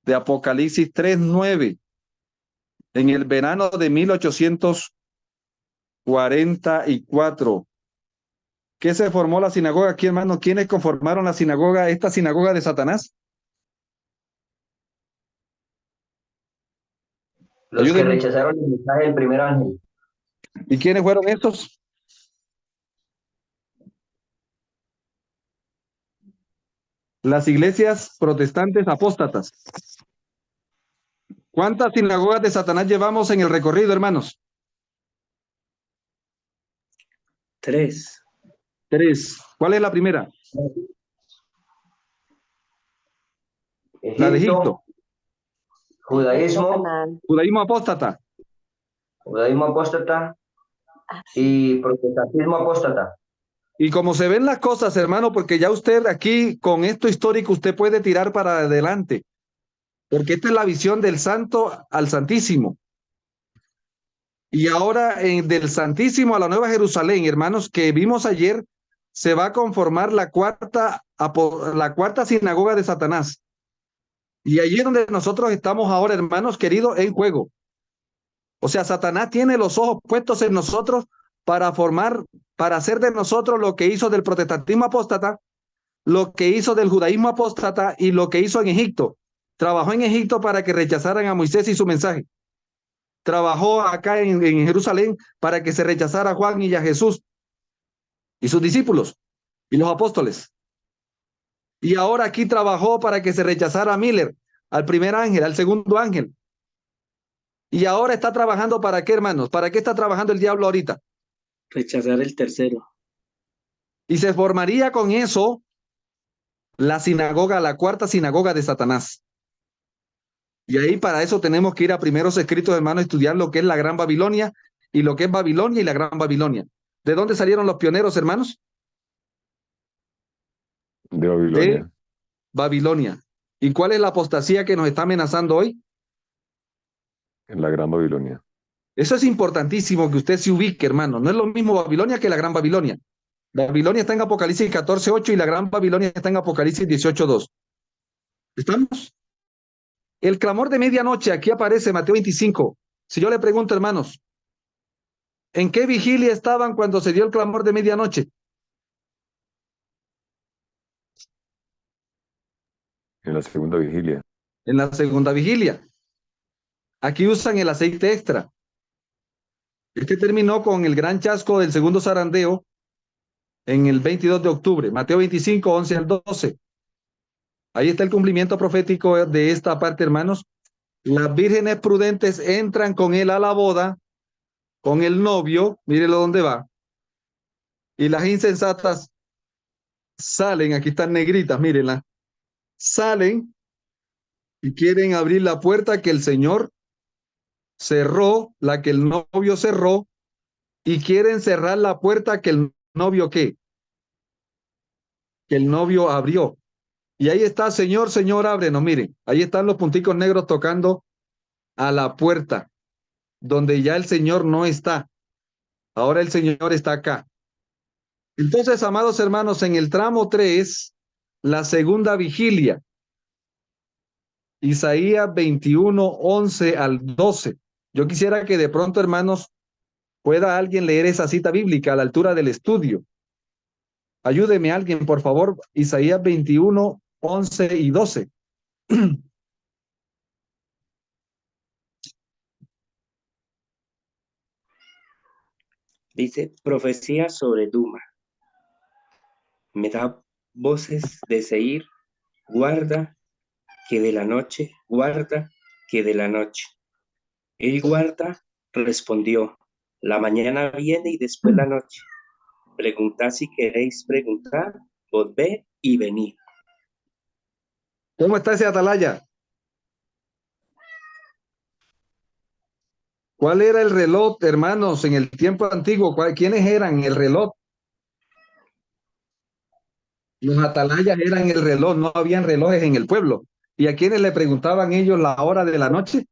de Apocalipsis 3:9, en el verano de 1844. ¿Qué se formó la sinagoga aquí, hermano? ¿Quiénes conformaron la sinagoga, esta sinagoga de Satanás? Los que Ayúdenme. rechazaron el mensaje del primer ángel. ¿Y quiénes fueron estos? Las iglesias protestantes apóstatas. ¿Cuántas sinagogas de Satanás llevamos en el recorrido, hermanos? 3. 3. ¿Cuál es la primera? La de Egipto. Judaísmo, Canaán. Judaísmo apóstata. judaísmo apóstata Ah, sí. y protestantismo apóstata. Y como se ven las cosas, hermano, porque ya usted aquí con esto histórico usted puede tirar para adelante, porque esta es la visión del santo al santísimo. Y ahora del santísimo a la Nueva Jerusalén, hermanos, que vimos ayer, se va a conformar la cuarta sinagoga de Satanás. Y allí es donde nosotros estamos ahora, hermanos queridos, en juego. O sea, Satanás tiene los ojos puestos en nosotros para hacer de nosotros lo que hizo del protestantismo apóstata, lo que hizo del judaísmo apóstata y lo que hizo en Egipto. Trabajó en Egipto para que rechazaran a Moisés y su mensaje. Trabajó acá en Jerusalén para que se rechazara a Juan y a Jesús y sus discípulos y los apóstoles. Y ahora aquí trabajó para que se rechazara a Miller, al primer ángel, al segundo ángel. Y ahora está trabajando ¿para qué, hermanos? ¿Para qué está trabajando el diablo ahorita? Rechazar el tercero. Y se formaría con eso la sinagoga, la cuarta sinagoga de Satanás. Y ahí para eso tenemos que ir a primeros escritos, hermanos, a estudiar lo que es la Gran Babilonia y lo que es Babilonia y la Gran Babilonia. ¿De dónde salieron los pioneros, hermanos? De Babilonia. De Babilonia. ¿Y cuál es la apostasía que nos está amenazando hoy? En la Gran Babilonia. Eso es importantísimo que usted se ubique, hermano. No es lo mismo Babilonia que la Gran Babilonia. Babilonia está en Apocalipsis 14:8 y la Gran Babilonia está en Apocalipsis 18:2. ¿Estamos? El clamor de medianoche, aquí aparece Mateo 25. Si yo le pregunto, hermanos, ¿en qué vigilia estaban cuando se dio el clamor de medianoche? En la segunda vigilia. En la segunda vigilia. Aquí usan el aceite extra. Este terminó con el gran chasco del segundo zarandeo en el 22 de octubre. Mateo 25, 11 al 12. Ahí está el cumplimiento profético de esta parte, hermanos. Las vírgenes prudentes entran con él a la boda, con el novio, mírenlo dónde va. Y las insensatas salen, aquí están negritas, mírenla. Salen y quieren abrir la puerta que el Señor cerró, la que el novio cerró, y quieren cerrar la puerta que el novio, ¿qué? Que el novio abrió. Y ahí está, Señor, Señor, ábrenos. Miren, ahí están los punticos negros tocando a la puerta, donde ya el Señor no está. Ahora el Señor está acá. Entonces, amados hermanos, en el tramo 3, la segunda vigilia, Isaías 21, 11 al 12. Yo quisiera que de pronto, hermanos, pueda alguien leer esa cita bíblica a la altura del estudio. Ayúdeme alguien, por favor, Isaías 21, 11 y 12. Dice, profecía sobre Duma. Me da voces de Seir, guarda que de la noche, guarda que de la noche. El guarda respondió, la mañana viene y después la noche. Preguntad si queréis preguntar, volved y venid. ¿Cómo está ese atalaya? ¿Cuál era el reloj, hermanos, en el tiempo antiguo? ¿Quiénes eran el reloj? Los atalayas eran el reloj, no habían relojes en el pueblo. ¿Y a quiénes le preguntaban ellos la hora de la noche?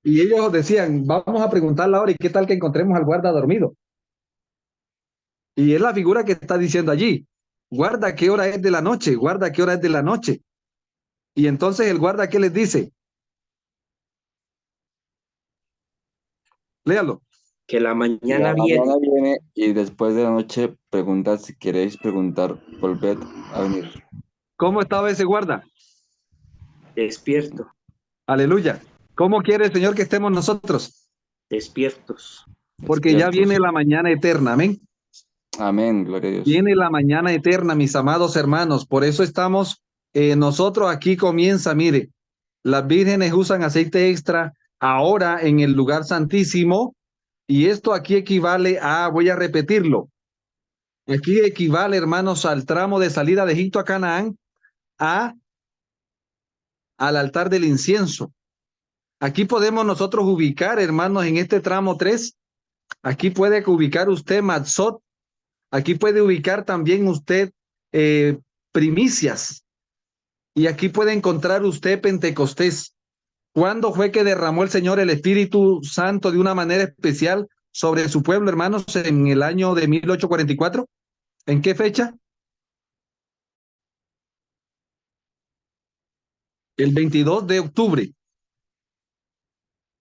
Y ellos decían, vamos a preguntar la hora y qué tal que encontremos al guarda dormido. Y es la figura que está diciendo allí, guarda qué hora es de la noche, guarda qué hora es de la noche. Y entonces el guarda, ¿qué les dice? Léalo. Que la La mañana mañana viene. viene y después de la noche preguntad si queréis preguntar, volved a venir. ¿Cómo estaba ese guarda? Despierto, Aleluya. ¿Cómo quiere el Señor que estemos nosotros? despiertos. Porque ya Despiertos. viene la mañana eterna, amén. Amén, gloria a Dios. Viene la mañana eterna, mis amados hermanos. Por eso estamos, nosotros aquí comienza, mire, las vírgenes usan aceite extra ahora en el lugar santísimo, y esto aquí equivale a, voy a repetirlo, aquí equivale, hermanos, al tramo de salida de Egipto a Canaán, al altar del incienso. Aquí podemos nosotros ubicar, hermanos, en este tramo 3, aquí puede ubicar usted Matzot, aquí puede ubicar también usted primicias, y aquí puede encontrar usted Pentecostés. ¿Cuándo fue que derramó el Señor el Espíritu Santo de una manera especial sobre su pueblo, hermanos, en el año de 1844? ¿En qué fecha? El 22 de octubre.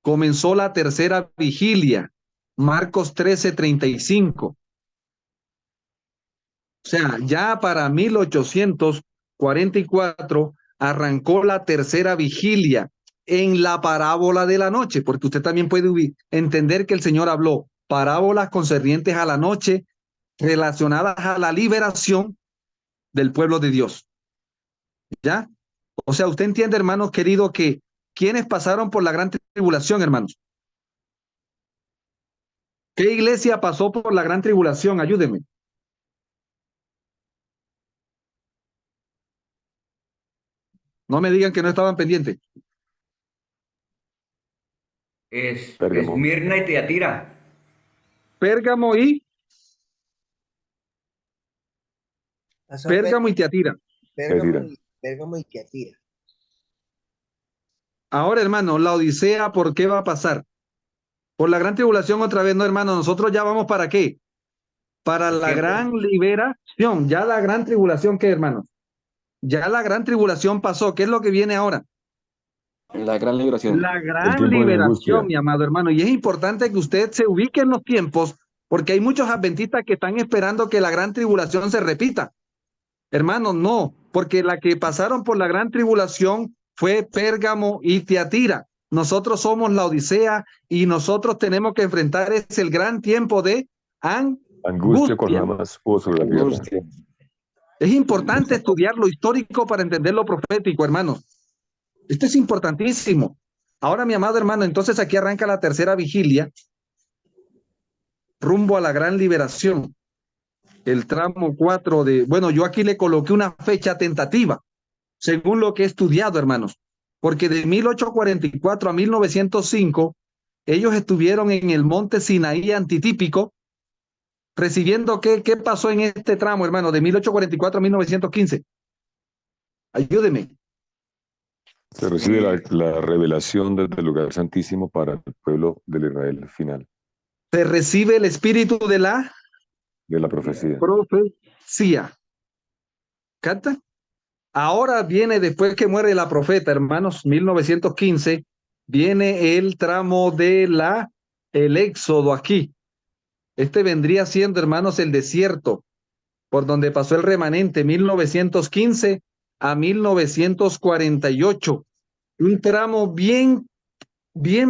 Comenzó la tercera vigilia, Marcos 13:35. O sea, ya para 1844 arrancó la tercera vigilia en la parábola de la noche, porque usted también puede entender que el Señor habló parábolas concernientes a la noche relacionadas a la liberación del pueblo de Dios. ¿Ya? O sea, usted entiende, hermanos queridos, que ¿quiénes pasaron por la gran tribulación, hermanos? ¿Qué iglesia pasó por la gran tribulación? Ayúdeme. No me digan que no estaban pendientes. Pérgamo. Esmirna y Tiatira. Pérgamo y Pasó Pérgamo y Tiatira. Pérgamo y Tiatira. Ahora, hermano, la Odisea, ¿por qué va a pasar? Por la gran tribulación otra vez, no, hermano. Nosotros ya vamos ¿para qué? Para la gran liberación. Ya la gran tribulación, ¿qué, hermano? Ya la gran tribulación pasó. ¿Qué es lo que viene ahora? La gran liberación. La El gran tiempo de la liberación, angustia. mi amado hermano. Y es importante que usted se ubique en los tiempos, porque hay muchos adventistas que están esperando que la gran tribulación se repita. Hermanos, no, porque la que pasaron por la gran tribulación fue Pérgamo y Tiatira. Nosotros somos la Odisea y nosotros tenemos que enfrentar el gran tiempo de Angustia cuando jamás hubo sobre la tierra. Angustia. Es importante estudiar lo histórico para entender lo profético, hermanos. Esto es importantísimo. Ahora, mi amado hermano, entonces aquí arranca la tercera vigilia rumbo a la gran liberación. El tramo 4 de, bueno, yo aquí le coloqué una fecha tentativa, según lo que he estudiado, hermanos, porque de 1844 a 1905, ellos estuvieron en el monte Sinaí antitípico, recibiendo, ¿qué pasó en este tramo, hermano, de 1844 a 1915? Ayúdeme. Se recibe la revelación desde el lugar santísimo para el pueblo del Israel final, Se recibe el espíritu de la de la profecía. profecía. ¿Canta? Ahora viene, después que muere la profeta, hermanos, 1915, viene el tramo de el éxodo aquí. Este vendría siendo, hermanos, el desierto, por donde pasó el remanente, 1915 a 1948. Un tramo bien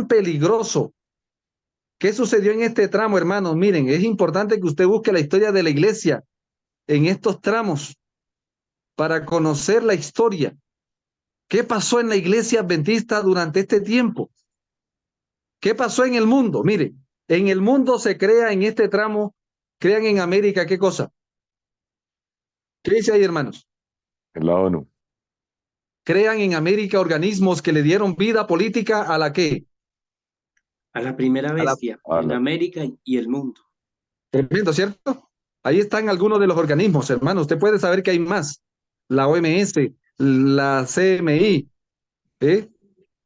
peligroso. ¿Qué sucedió en este tramo, hermanos? Miren, es importante que usted busque la historia de la iglesia en estos tramos para conocer la historia. ¿Qué pasó en la iglesia adventista durante este tiempo? ¿Qué pasó en el mundo? Mire, en el mundo se crea en este tramo, crean en América, ¿qué cosa? ¿Qué dice ahí, hermanos? En la ONU. Crean en América organismos que le dieron vida política a la ¿qué? A la primera bestia en América y el mundo. Tremendo, ¿cierto? Ahí están algunos de los organismos, hermano. Usted puede saber que hay más. La OMS, la CMI,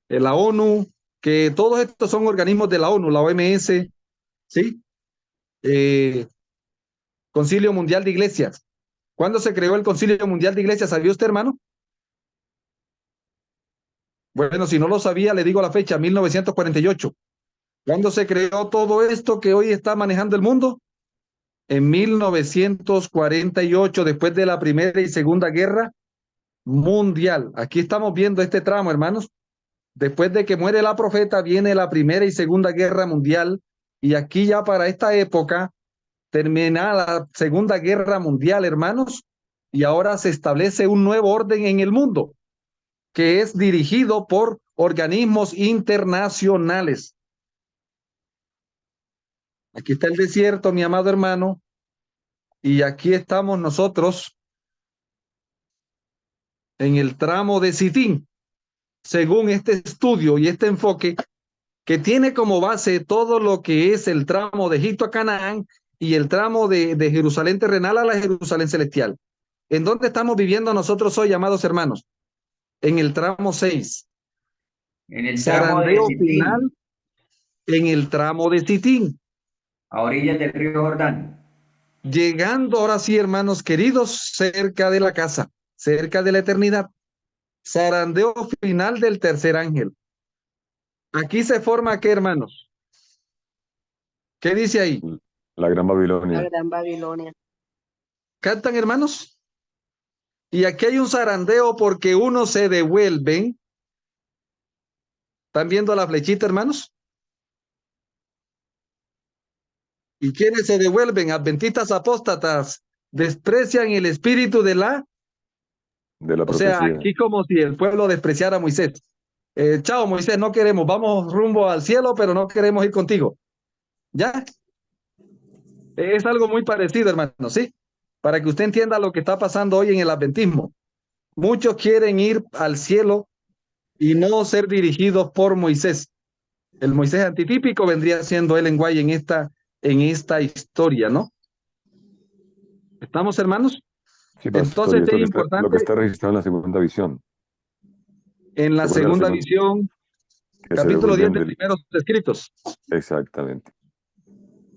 la ONU, que todos estos son organismos de la ONU, la OMS, ¿sí? Concilio Mundial de Iglesias. ¿Cuándo se creó el Concilio Mundial de Iglesias? ¿Sabía usted, hermano? Bueno, si no lo sabía, le digo la fecha, 1948. ¿Cuándo se creó todo esto que hoy está manejando el mundo? En 1948, después de la Primera y Segunda Guerra Mundial. Aquí estamos viendo este tramo, hermanos. Después de que muere la profeta, viene la Primera y Segunda Guerra Mundial. Y aquí ya para esta época termina la Segunda Guerra Mundial, hermanos, y ahora se establece un nuevo orden en el mundo, que es dirigido por organismos internacionales. Aquí está el desierto, mi amado hermano, y aquí estamos nosotros en el tramo de Sitín, según este estudio y este enfoque que tiene como base todo lo que es el tramo de Egipto a Canaán y el tramo de Jerusalén terrenal a la Jerusalén celestial. ¿En dónde estamos viviendo nosotros hoy, amados hermanos? En el tramo 6. En el tramo de Zarandeo Sitín, final en el tramo de Sitín. a orillas del río Jordán. Llegando ahora sí, hermanos queridos, cerca de la casa, cerca de la eternidad. Zarandeo final del tercer ángel. Aquí se forma, ¿qué, hermanos? ¿Qué dice ahí? La Gran La Babilonia. Gran Babilonia. ¿Cantan, hermanos? Y aquí hay un zarandeo porque unos se devuelven. ¿Están viendo la flechita, hermanos? ¿Y quiénes se devuelven? Adventistas apóstatas. Desprecian el espíritu de la... De la O sea, profecía. aquí como si el pueblo despreciara a Moisés. Chao, Moisés, no queremos. Vamos rumbo al cielo, pero no queremos ir contigo. ¿Ya? Es algo muy parecido, hermano, ¿sí? Para que usted entienda lo que está pasando hoy en el adventismo. Muchos quieren ir al cielo y no ser dirigidos por Moisés. El Moisés antitípico vendría siendo Ellen White en esta historia, ¿no? ¿Estamos, hermanos? Sí, pastor, Entonces y esto es lo importante que está registrado en la segunda visión. en la ¿Se acuerda segunda visión, que se capítulo 10 devuelven de del... Primeros Escritos. Exactamente.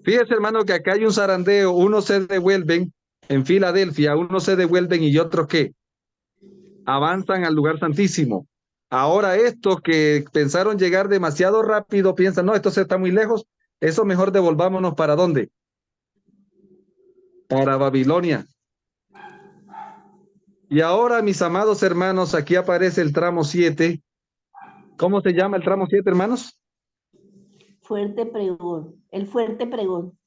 Fíjese, hermano, que acá hay un zarandeo, unos se devuelven en Filadelfia, unos se devuelven y otros ¿qué? Avanzan al lugar santísimo. Ahora estos que pensaron llegar demasiado rápido piensan, no, esto se está muy lejos, eso mejor devolvámonos ¿para dónde? Para Babilonia. Y ahora, mis amados hermanos, aquí aparece el tramo 7. ¿Cómo se llama el tramo 7, hermanos? Fuerte pregón. El fuerte pregón.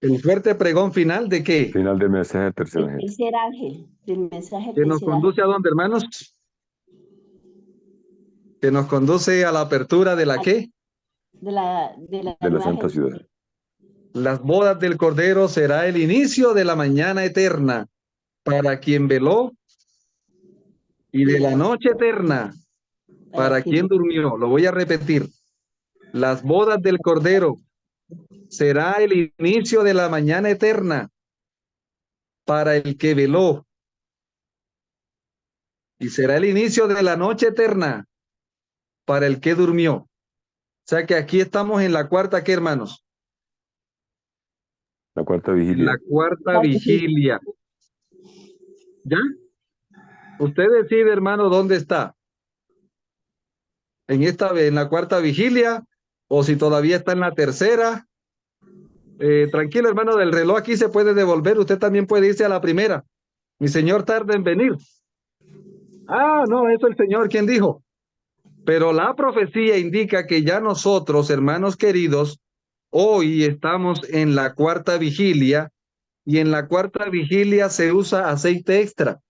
El fuerte pregón final ¿de qué? Final del mensaje del tercer El ángel. tercer ángel. Del mensaje del Que nos tercer ángel. conduce a dónde, hermanos? Que nos conduce a la apertura de la ¿qué? De la De la nueva Santa Ciudad. Jerusalén. Las bodas del Cordero será el inicio de la mañana eterna para quien veló y de la noche eterna para quien durmió. Lo voy a repetir. Las bodas del Cordero será el inicio de la mañana eterna para el que veló y será el inicio de la noche eterna para el que durmió. O sea que aquí estamos en la cuarta, ¿qué, hermanos? La cuarta En vigilia. la cuarta vigilia. ¿Ya? Usted decide, hermano, dónde está. En la cuarta vigilia, o si todavía está en la tercera. Tranquilo, hermano, del reloj aquí se puede devolver. Usted también puede irse a la primera. Mi señor tarda en venir. Ah, no, eso el Señor quien dijo. Pero la profecía indica que ya nosotros, hermanos queridos, hoy estamos en la cuarta vigilia y en la cuarta vigilia se usa aceite extra.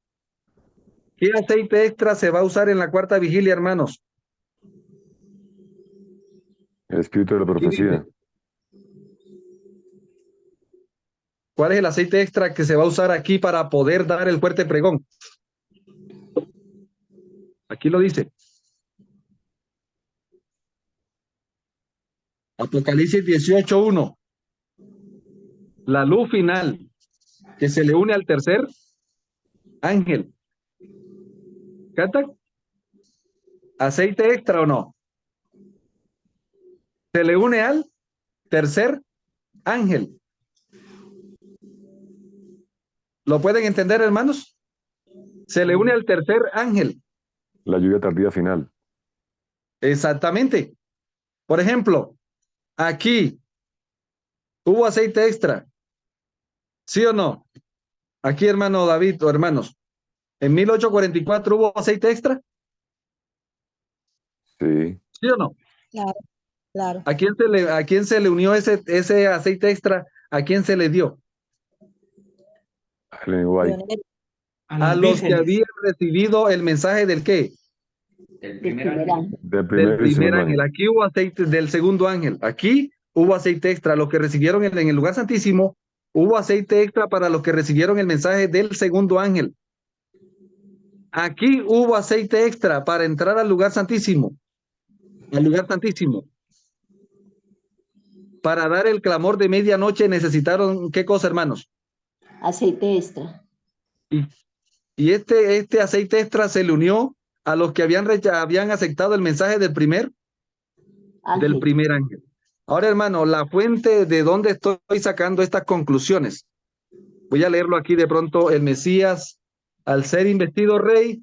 ¿Qué aceite extra se va a usar en la cuarta vigilia, hermanos? El espíritu de la Aquí dice, profecía. ¿cuál es el aceite extra que se va a usar aquí para poder dar el fuerte pregón? Aquí lo dice. Apocalipsis 18:1. La luz final que se le une al tercer ángel. ¿Canta? ¿Aceite extra o no? Se le une al tercer ángel. ¿Lo pueden entender, hermanos? Se le une al tercer ángel. La lluvia tardía final. Exactamente. Por ejemplo, aquí hubo aceite extra. ¿Sí o no? Aquí, hermano David o hermanos, en 1844 hubo aceite extra. Sí. ¿Sí o no? Claro, claro. ¿A quién se le unió ese aceite extra ¿A quién se le dio? Ellen White. Pionero A los que habían recibido el mensaje del ¿qué? El del primer primer ángel. ángel. Del Del primer y primer segundo ángel. ángel. Aquí hubo aceite del segundo ángel. Aquí hubo aceite extra. Los que recibieron en el lugar santísimo, hubo aceite extra para los que recibieron el mensaje del segundo ángel. Aquí hubo aceite extra para entrar al lugar santísimo. Al lugar santísimo. Para dar el clamor de medianoche necesitaron, ¿qué cosa, hermanos? Aceite extra. Y este aceite extra se le unió a los que habían aceptado el mensaje del primer ángel. Ahora, hermano, la fuente de donde estoy sacando estas conclusiones. Voy a leerlo aquí de pronto. El Mesías, al ser investido rey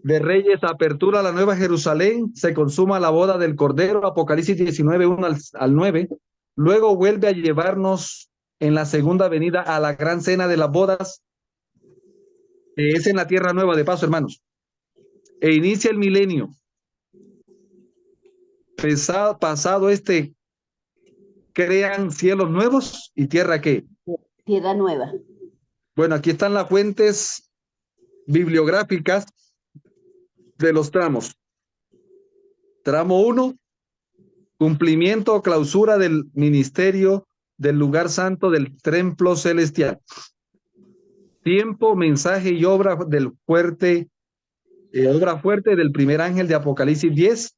de reyes, apertura a la nueva Jerusalén, se consuma la boda del Cordero, Apocalipsis 19, 1 al 9. Luego vuelve a llevarnos en la segunda venida a la gran cena de las bodas, que es en la tierra nueva, de paso, hermanos. E inicia el milenio. Pasado crean cielos nuevos y tierra ¿qué? Tierra nueva. Bueno, aquí están las fuentes bibliográficas de los tramos. Tramo 1, cumplimiento o clausura del ministerio del lugar santo del templo celestial. Tiempo, mensaje y obra fuerte del primer ángel de Apocalipsis 10,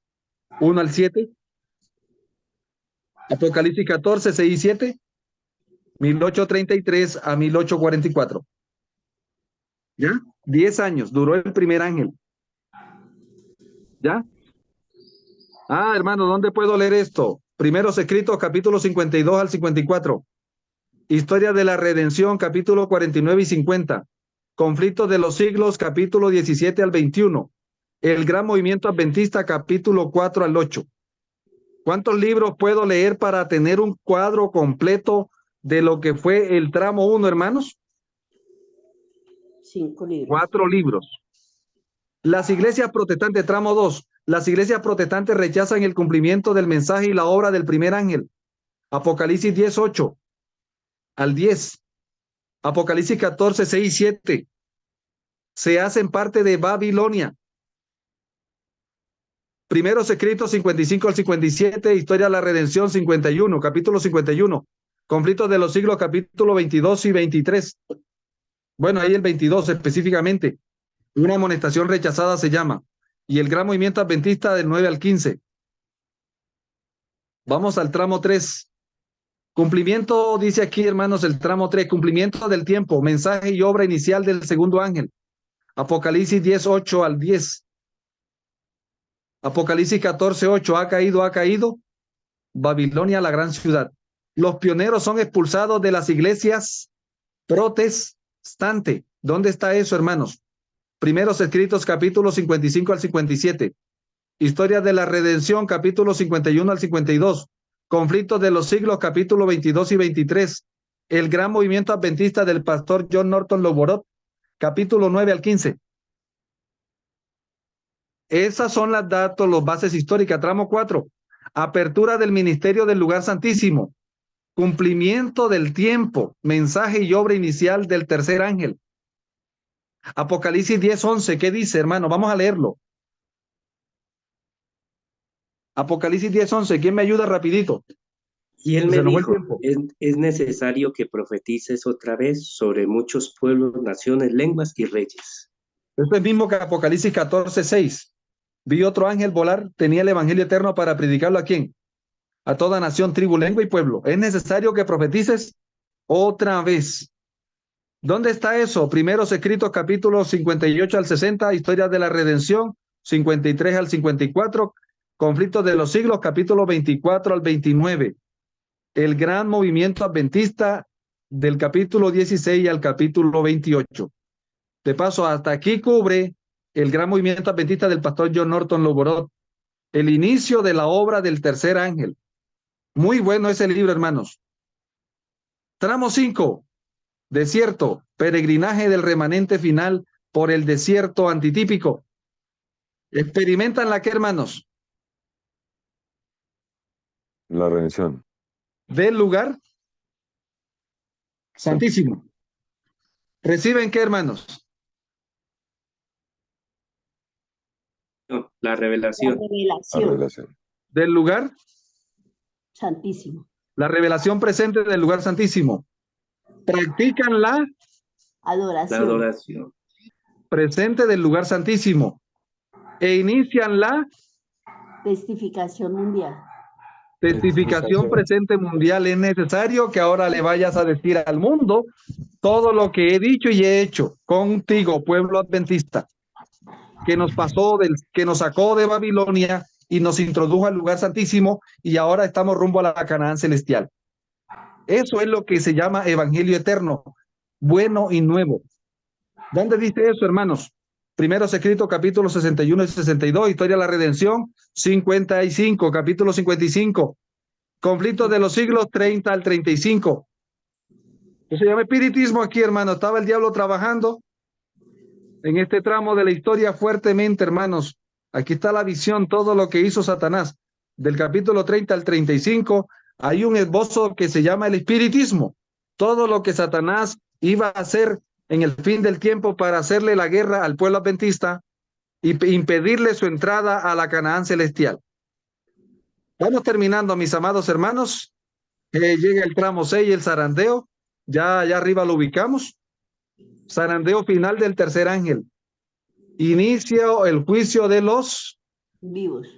1 al 7. Apocalipsis 14, 6 y 7. 1833 a 1844. ¿Ya? 10 años duró el primer ángel. ¿Ya? Ah, hermano, ¿dónde puedo leer esto? Primeros escritos, capítulo 52 al 54. Historia de la redención, capítulo 49 y 50. Conflictos de los siglos, capítulo 17 al 21. El gran movimiento adventista, capítulo 4 al 8. ¿Cuántos libros puedo leer para tener un cuadro completo de lo que fue el tramo 1, hermanos? 5 libros. 4 libros. Las iglesias protestantes, tramo 2. Las iglesias protestantes rechazan el cumplimiento del mensaje y la obra del primer ángel. Apocalipsis 10, 8 al 10. Apocalipsis 14, 6 y 7. Se hacen parte de Babilonia. Primeros escritos 55 al 57. Historia de la redención 51. Capítulo 51. Conflictos de los siglos, capítulo 22 y 23. Bueno, ahí el 22 específicamente. Una amonestación rechazada se llama. Y el gran movimiento adventista del 9 al 15. Vamos al tramo 3. Cumplimiento, dice aquí, hermanos, el tramo 3. Cumplimiento del tiempo, mensaje y obra inicial del segundo ángel. Apocalipsis 10, 8 al 10. Apocalipsis 14, 8. Ha caído Babilonia, la gran ciudad. Los pioneros son expulsados de las iglesias protestantes. ¿Dónde está eso, hermanos? Primeros escritos, capítulo 55 al 57. Historia de la redención, capítulo 51 al 52. Conflictos de los siglos, capítulo 22 y 23. El gran movimiento adventista del pastor John Norton Loborot, capítulo 9 al 15. Esas son las datos, los bases históricas. Tramo 4. Apertura del ministerio del lugar santísimo. Cumplimiento del tiempo, mensaje y obra inicial del tercer ángel. Apocalipsis 10, 11. ¿Qué dice, hermano? Vamos a leerlo. Apocalipsis 10, 11. ¿Quién me ayuda rapidito? Y él Se me nos fue el dijo, tiempo. es necesario que profetices otra vez sobre muchos pueblos, naciones, lenguas y reyes. Esto es mismo que Apocalipsis 14, 6. Vi otro ángel volar, tenía el evangelio eterno para predicarlo ¿a quién? A toda nación, tribu, lengua y pueblo. Es necesario que profetices otra vez. ¿Dónde está eso? Primeros escritos, capítulos 58 al 60, historia de la redención, 53 al 54, conflictos de los siglos, capítulo 24 al 29. El gran movimiento adventista del capítulo 16 al capítulo 28. De paso, hasta aquí cubre el gran movimiento adventista del pastor John Norton Loborot, el inicio de la obra del tercer ángel. Muy bueno ese libro, hermanos. Tramo 5, desierto, peregrinaje del remanente final por el desierto antitípico. ¿Experimentan la qué, hermanos? La redención. Del lugar Santísimo. ¿Reciben qué, hermanos? No, la La revelación. La revelación. revelación. Del lugar, Santísimo. la revelación presente del lugar santísimo. Practican la La Adoración. adoración. presente del lugar santísimo. E inician la Testificación mundial. testificación presente mundial. Es necesario que ahora le vayas a decir al mundo todo lo que he dicho y he hecho contigo, pueblo adventista, que nos pasó, que nos sacó de Babilonia y nos introdujo al lugar santísimo y ahora estamos rumbo a la Canaán celestial. Eso es lo que se llama evangelio eterno, bueno y nuevo. ¿Dónde dice eso, hermanos? Primeros escritos, capítulos 61 y 62, historia de la redención, 55, capítulo 55, conflicto de los siglos 30 al 35. Eso se llama espiritismo aquí, hermano. Estaba el diablo trabajando en este tramo de la historia fuertemente, hermanos. Aquí está la visión, todo lo que hizo Satanás. Del capítulo 30 al 35, hay un esbozo que se llama el espiritismo. Todo lo que Satanás iba a hacer en el fin del tiempo para hacerle la guerra al pueblo adventista y impedirle su entrada a la Canaán celestial. Vamos terminando, mis amados hermanos. Llega el tramo 6, el zarandeo. Ya arriba lo ubicamos. Zarandeo final del tercer ángel. Inicia el juicio de los Vivos.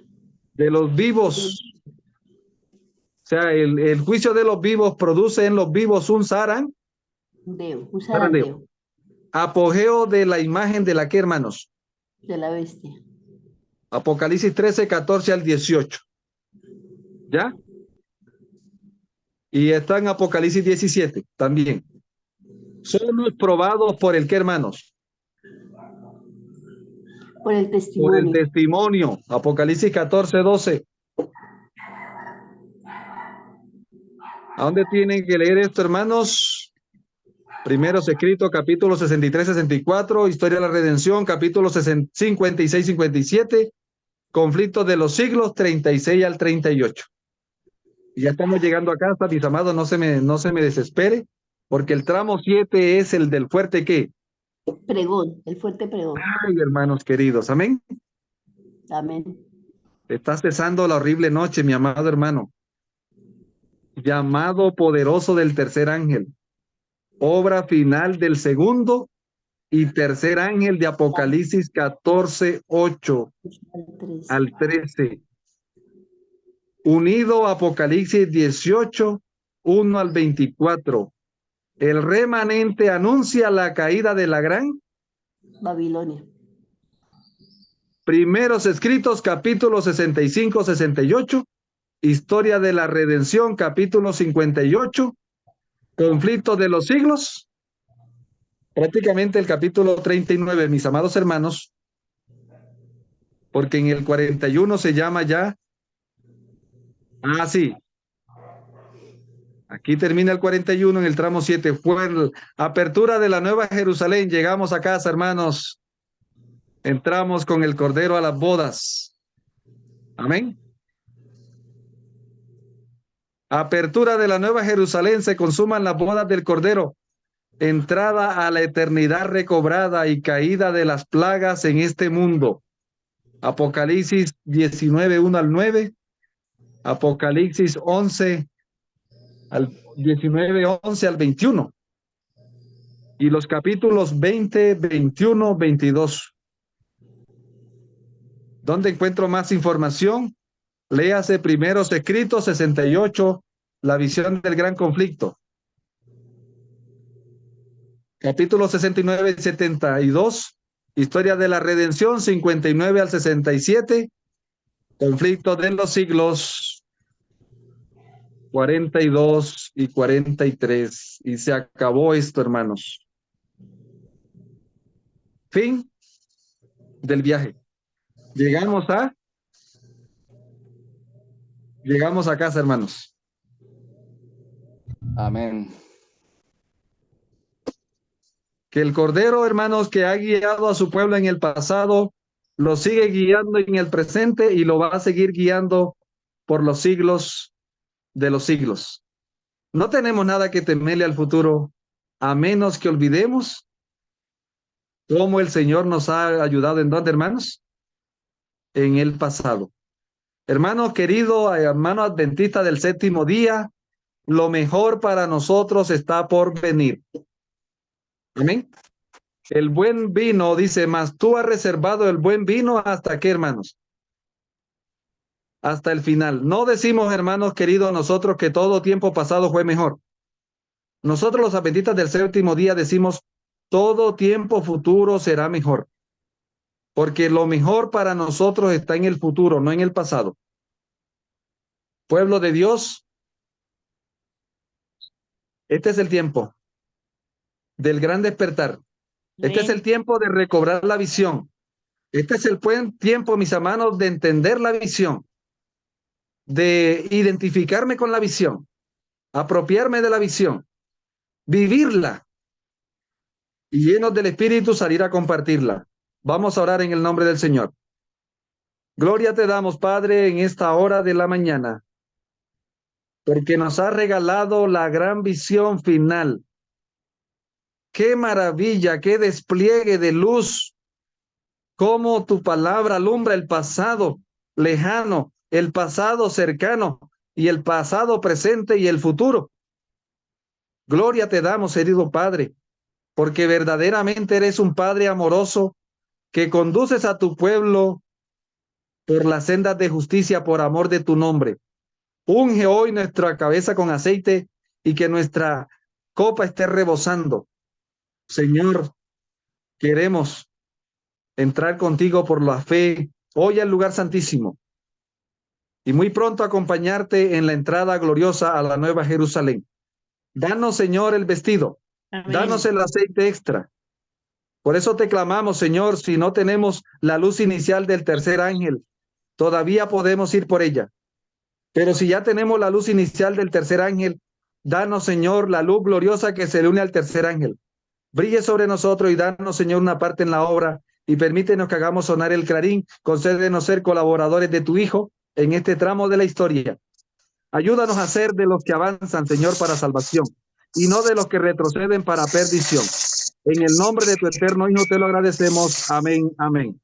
vivos. O sea, el juicio de los vivos produce en los vivos un zarandeo. Un zarandeo. Apogeo de la imagen de la que, hermanos. De la bestia. Apocalipsis 13, 14 al 18. ¿Ya? Y está en Apocalipsis 17 también. Somos probados por el que, hermanos. Por el Por testimonio. el testimonio. Apocalipsis 14, 12. ¿A dónde tienen que leer esto, hermanos? Primeros escritos, capítulo 63, 64, historia de la redención, capítulo 56, 57, conflictos de los siglos 36 al 38. Y ya estamos llegando a casa, mis amados, no se me desespere, porque el tramo 7 es el del fuerte ¿qué? Pregón, el fuerte pregón. Ay, hermanos queridos, amén. Amén. Está cesando la horrible noche, mi amado hermano. Llamado poderoso del tercer ángel. Obra final del segundo y tercer ángel de Apocalipsis 14, 8 al 13. Unido a Apocalipsis 18, 1 al 24. El remanente anuncia la caída de la gran Babilonia. Primeros escritos, capítulo 65, 68. Historia de la redención, capítulo 58. Conflicto de los siglos. Prácticamente el capítulo 39, mis amados hermanos, porque en el 41 se llama ya. Sí. Aquí termina el 41 en el tramo 7. Fue la apertura de la Nueva Jerusalén. Llegamos a casa, hermanos. Entramos con el Cordero a las bodas. Amén. Apertura de la Nueva Jerusalén, se consuman las bodas del Cordero. Entrada a la eternidad recobrada y caída de las plagas en este mundo. Apocalipsis 19, 1 al 9. Apocalipsis 11, 19, 11 al 21. Y los capítulos 20, 21, 22. ¿Dónde encuentro más información? Léase Primeros Escritos 68, la visión del gran conflicto. Capítulo 69 y 72, historia de la redención 59 al 67, conflicto de los siglos 42 y 43. Y se acabó esto, hermanos. Fin del viaje. Llegamos a casa, hermanos. Amén. Que el Cordero, hermanos, que ha guiado a su pueblo en el pasado, lo sigue guiando en el presente y lo va a seguir guiando por los siglos de los siglos. No tenemos nada que temerle al futuro, a menos que olvidemos cómo el Señor nos ha ayudado en dónde, hermanos, en el pasado. Hermano querido, hermano adventista del séptimo día, lo mejor para nosotros está por venir. Amén. El buen vino, dice, mas tú has reservado el buen vino hasta qué, hermanos, hasta el final. No decimos, hermanos queridos, nosotros que todo tiempo pasado fue mejor. Nosotros los adventistas del séptimo día decimos, todo tiempo futuro será mejor. Porque lo mejor para nosotros está en el futuro, no en el pasado. Pueblo de Dios, este es el tiempo del gran despertar. Este es el tiempo de recobrar la visión. Este es el buen tiempo, mis hermanos, de entender la visión, de identificarme con la visión, apropiarme de la visión, vivirla y llenos del Espíritu salir a compartirla. Vamos a orar en el nombre del Señor. Gloria te damos, Padre, en esta hora de la mañana, porque nos ha regalado la gran visión final. Qué maravilla, qué despliegue de luz, cómo tu palabra alumbra el pasado lejano, el pasado cercano y el pasado presente y el futuro. Gloria te damos, querido Padre, porque verdaderamente eres un Padre amoroso que conduces a tu pueblo por las sendas de justicia por amor de tu nombre. Unge hoy nuestra cabeza con aceite y que nuestra copa esté rebosando. Señor, queremos entrar contigo por la fe hoy al lugar santísimo y muy pronto acompañarte en la entrada gloriosa a la nueva Jerusalén. Danos, Señor, el vestido. Amén. Danos el aceite extra. Por eso te clamamos, Señor, si no tenemos la luz inicial del tercer ángel, todavía podemos ir por ella. Pero si ya tenemos la luz inicial del tercer ángel, danos, Señor, la luz gloriosa que se le une al tercer ángel. Brille sobre nosotros y danos, Señor, una parte en la obra y permítenos que hagamos sonar el clarín. Concédenos ser colaboradores de tu Hijo en este tramo de la historia. Ayúdanos a ser de los que avanzan, Señor, para salvación y no de los que retroceden para perdición. En el nombre de tu eterno Hijo te lo agradecemos. Amén, amén.